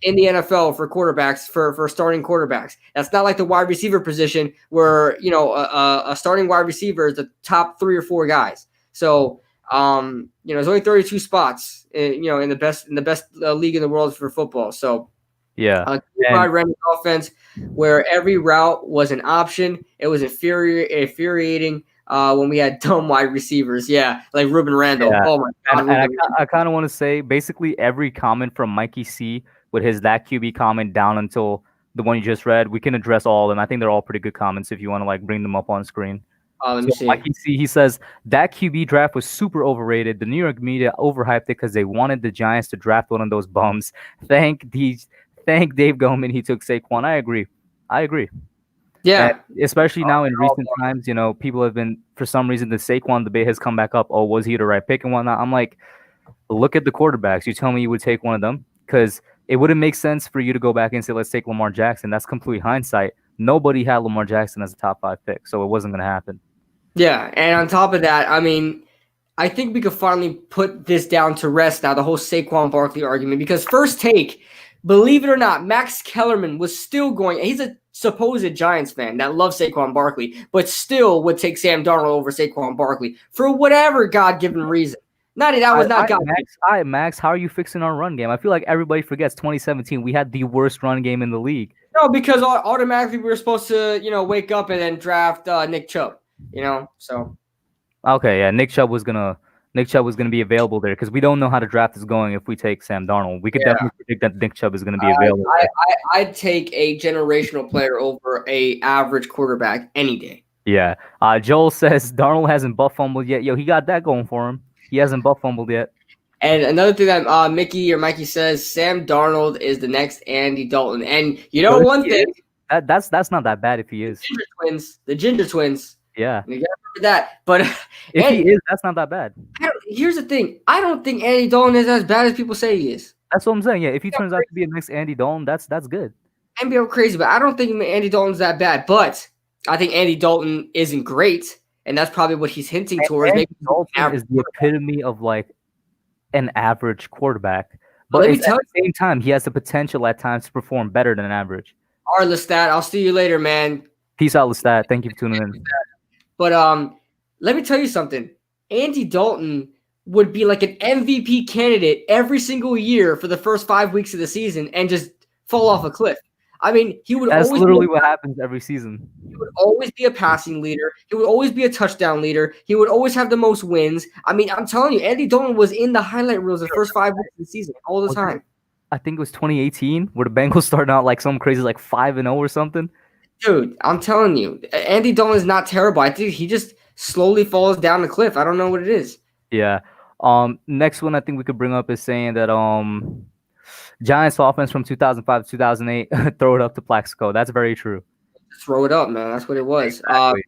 in the NFL for quarterbacks for starting quarterbacks. That's not like the wide receiver position where a starting wide receiver is the top 3 or 4 guys. So there's only 32 spots in the best league in the world for football. So yeah, ran an offense where every route was an option. It was infuriating when we had dumb wide receivers. Yeah, like Ruben Randall. Yeah. Oh my God. And I kind of want to say basically every comment from Mikey C with his that QB comment down until the one you just read, we can address all of them. I think they're all pretty good comments if you want to like bring them up on screen. Let me see. Mikey C, he says that QB draft was super overrated. The New York media overhyped it because they wanted the Giants to draft one of those bums. Thank Dave Goldman. He took Saquon. I agree. Yeah. And especially now in recent times, people have been, for some reason, the Saquon debate has come back up. Oh, was he the right pick and whatnot? I'm like, look at the quarterbacks. You tell me you would take one of them? Because it wouldn't make sense for you to go back and say, let's take Lamar Jackson. That's complete hindsight. Nobody had Lamar Jackson as a top 5 pick, so it wasn't going to happen. Yeah, and on top of that, I mean, I think we could finally put this down to rest now, the whole Saquon Barkley argument, because First Take, believe it or not, Max Kellerman was still going. He's a supposed Giants fan that loves Saquon Barkley, but still would take Sam Darnold over Saquon Barkley for whatever God-given reason. Max, how are you fixing our run game? I feel like everybody forgets 2017. We had the worst run game in the league. No, because automatically we were supposed to, wake up and then draft Nick Chubb. So. Okay, yeah, Nick Chubb was gonna be available there because we don't know how the draft is going if we take Sam Darnold. We could definitely predict that Nick Chubb is gonna be available. I'd take a generational player over a average quarterback any day. Yeah. Joel says Darnold hasn't butt fumbled yet. Yo, he got that going for him. He hasn't butt fumbled yet. And another thing that Mikey says, Sam Darnold is the next Andy Dalton. And one thing, that's not that bad if he is. The Ginger Twins. Yeah. You gotta remember that. But if he is, that's not that bad. Here's the thing. I don't think Andy Dalton is as bad as people say he is. That's what I'm saying. Yeah, if he turns out to be the next Andy Dalton, that's good. I'm crazy, but I don't think Andy Dalton's that bad. But I think Andy Dalton isn't great, and that's probably what he's hinting towards. Andy Dalton is the epitome of like an average quarterback. But at the same time, he has the potential at times to perform better than an average. All right, Lestat, I'll see you later, man. Peace out, Lestat. Thank you for tuning in. But let me tell you something. Andy Dalton would be like an MVP candidate every single year for the first 5 weeks of the season and just fall off a cliff. I mean, that's literally what happens every season. He would always be a passing leader. He would always be a touchdown leader. He would always have the most wins. I mean, I'm telling you, Andy Dalton was in the highlight reels the first 5 weeks of the season all the time. I think it was 2018 where the Bengals started out like some crazy like 5-0 or something. Dude, I'm telling you, Andy Dalton is not terrible. I think he just slowly falls down the cliff. I don't know what it is. Yeah. Next one I think we could bring up is saying that Giants offense from 2005 to 2008 throw it up to Plaxico. That's very true. Throw it up, man. That's what it was. Exactly.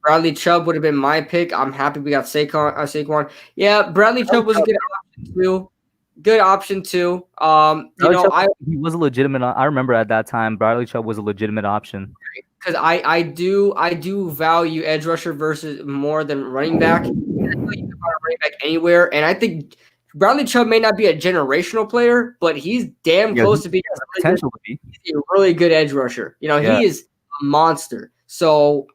Bradley Chubb would have been my pick. I'm happy we got Saquon. Yeah, Bradley Chubb was a good option too. Good option too. He was a legitimate. I remember at that time, Bradley Chubb was a legitimate option. Because I do value edge rusher versus more than running back. I feel like you can find a running back anywhere, and I think Bradley Chubb may not be a generational player, but he's damn close to being a really good edge rusher. He is a monster. So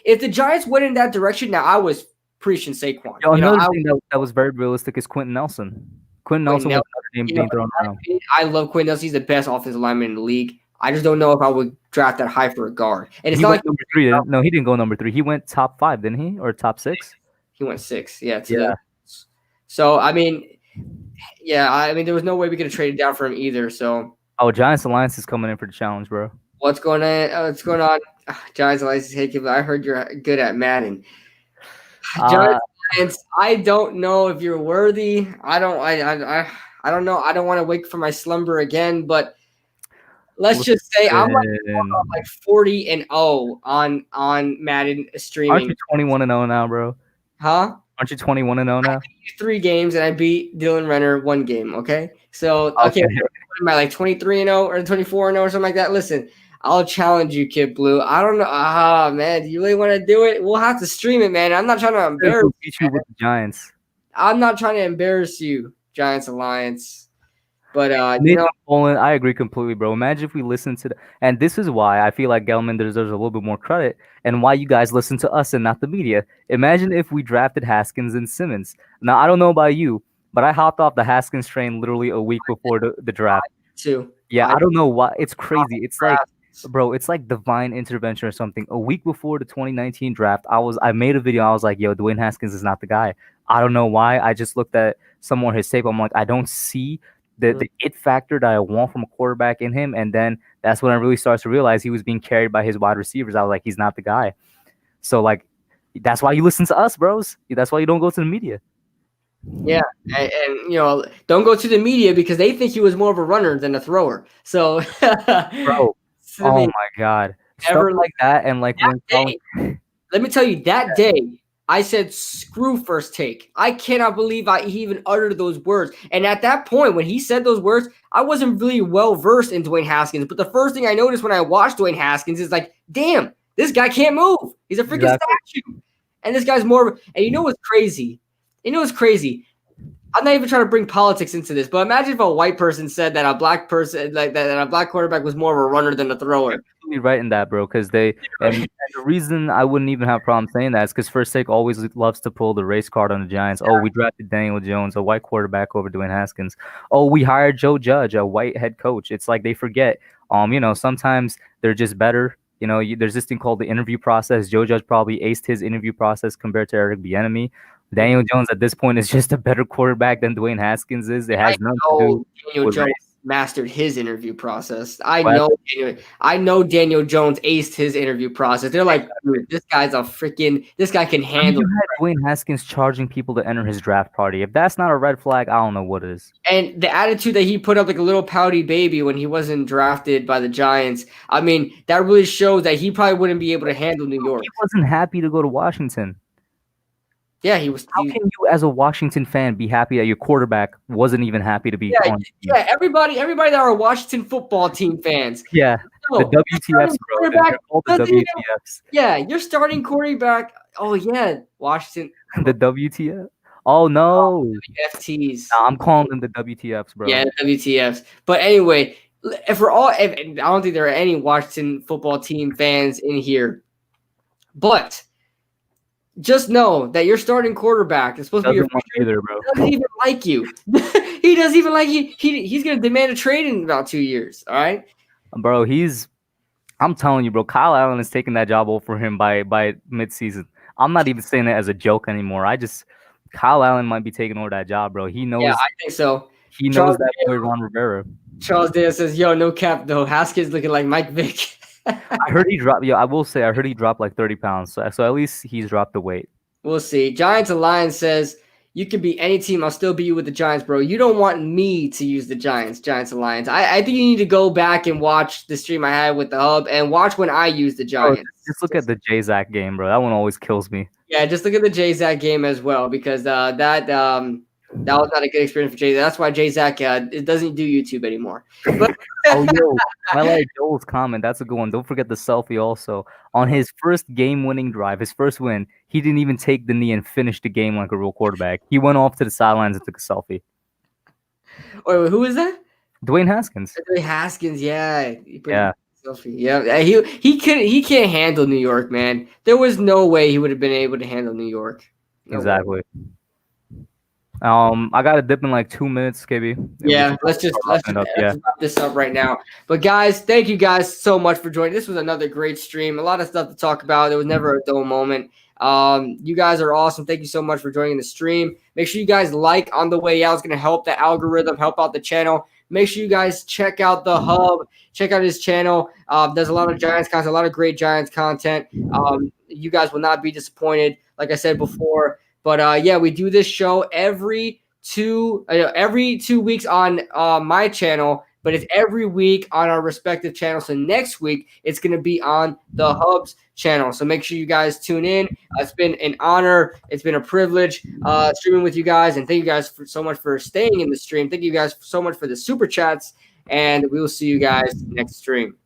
if the Giants went in that direction, now I was preaching Saquon. Another thing that was very realistic is Quentin Nelson. Quentin Nelson was another name being thrown around. I love Quentin Nelson. He's the best offensive lineman in the league. I just don't know if I would draft that high for a guard. And it's not like number 3. No, he didn't go number 3. He went top 5, didn't he? Or top 6? He went 6. Yeah. So I mean, there was no way we could have traded down for him either. So. Giants Alliance is coming in for the challenge, bro. What's going on? Giants Alliance, I heard you're good at Madden. Giants Alliance, I don't know if you're worthy. I don't know. I don't want to wake from my slumber again, but let's just say I'm like 40-0 on Madden streaming. Aren't you 21-0 now, bro? Huh? Aren't you 21-0 now? 3 games and I beat Dylan Renner 1 game. Okay, so okay, Okay. am I like 23-0 or 24-0 or something like that? Listen, I'll challenge you, Kid Blue. I don't know. Ah, man, do you really want to do it? We'll have to stream it, man. I'm not trying to embarrass We'll beat you with the Giants. I'm not trying to embarrass you, Giants Alliance. But Nathan Poland, I agree completely, bro. Imagine if we listened to and this is why I feel like Gelman deserves a little bit more credit and why you guys listen to us and not the media. Imagine if we drafted Haskins and Simmons. Now, I don't know about you, but I hopped off the Haskins train literally a week before the draft. too. Yeah, I don't know why. It's crazy. It's like, bro, it's like divine intervention or something. A week before the 2019 draft, I made a video. I was like, yo, Dwayne Haskins is not the guy. I don't know why. I just looked at some more his tape. I'm like, I don't see the it factor that I want from a quarterback in him. And then that's when I really started to realize he was being carried by his wide receivers. I was like, he's not the guy. So like, that's why you listen to us, bros. That's why you don't go to the media. Yeah, and don't go to the media because they think he was more of a runner than a thrower. So, bro, oh my God, stuff like that, and like let me tell you, that day I said, "Screw First Take." I cannot believe he even uttered those words. And at that point, when he said those words, I wasn't really well versed in Dwayne Haskins. But the first thing I noticed when I watched Dwayne Haskins is like, damn, this guy can't move. He's a freaking statue. And this guy's more. And you know what's crazy? I'm not even trying to bring politics into this, but imagine if a white person said that a black person, like that a black quarterback was more of a runner than a thrower. You're absolutely right in that, bro. Because and the reason I wouldn't even have a problem saying that is because First Take always loves to pull the race card on the Giants. Oh, we drafted Daniel Jones, a white quarterback, over Dwayne Haskins. Oh, we hired Joe Judge, a white head coach. It's like they forget. Sometimes they're just better. There's this thing called the interview process. Joe Judge probably aced his interview process compared to Eric Bieniemy. Daniel Jones at this point is just a better quarterback than Dwayne Haskins is. It has nothing to do Daniel Jones mastered his interview process. I know Daniel Jones aced his interview process. They're like, this guy can handle. You had Dwayne Haskins charging people to enter his draft party. If that's not a red flag, I don't know what is. And the attitude that he put up like a little pouty baby when he wasn't drafted by the Giants, I mean, that really shows that he probably wouldn't be able to handle New York. He wasn't happy to go to Washington. Yeah, he was. How can you, as a Washington fan, be happy that your quarterback wasn't even happy to be on? Yeah, everybody that are Washington football team fans. Yeah, the WTFs, bro. They're called the WTFs. Yeah, your starting quarterback. Oh yeah, Washington. The WTF. Oh no, WFTs. Nah, I'm calling them the WTFs, bro. Yeah, WTFs. But anyway, I don't think there are any Washington football team fans in here, but just know that your starting quarterback is supposed to be your either, bro. He doesn't even like you. He doesn't even like you. He's going to demand a trade in about 2 years. All right, bro. I'm telling you, bro. Kyle Allen is taking that job over him by midseason. I'm not even saying that as a joke anymore. Kyle Allen might be taking over that job, bro. He knows. Yeah, I think so. He knows that boy Ron Rivera. Charles Dale says, "Yo, no cap though. Haskins looking like Mike Vick." I heard he dropped. I will say, I heard he dropped like 30 pounds. So at least he's dropped the weight. We'll see. Giants Alliance says, "You can beat any team. I'll still beat you with the Giants, bro. You don't want me to use the Giants." Giants Alliance. I think you need to go back and watch the stream I had with the Hub and watch when I use the Giants. Just look at the J-Zack game, bro. That one always kills me. Yeah, just look at the J-Zack game as well because that was not a good experience for Jay. That's why J-Zack it doesn't do YouTube anymore. But I like Joel's comment. That's a good one. Don't forget the selfie also. On his first game-winning drive, his first win, he didn't even take the knee and finish the game like a real quarterback. He went off to the sidelines and took a selfie. Wait, who is that? Dwayne Haskins. Dwayne Haskins, yeah. Yeah. Selfie. Yeah, he can't handle New York, man. There was no way he would have been able to handle New York. No exactly. Way. I got to dip in like 2 minutes, KB. Yeah, let's wrap this up right now. But guys, thank you guys so much for joining. This was another great stream. A lot of stuff to talk about. There was never a dull moment. You guys are awesome. Thank you so much for joining the stream. Make sure you guys like on the way out. It's going to help the algorithm, help out the channel. Make sure you guys check out the Hub. Check out his channel. There's a lot of Giants content, a lot of great Giants content. You guys will not be disappointed, like I said before. But yeah, we do this show every 2 weeks on my channel. but it's every week on our respective channels. So next week, it's going to be on the Hubs channel. So make sure you guys tune in. It's been an honor. It's been a privilege streaming with you guys. And thank you guys so much for staying in the stream. Thank you guys so much for the super chats. And we will see you guys next stream.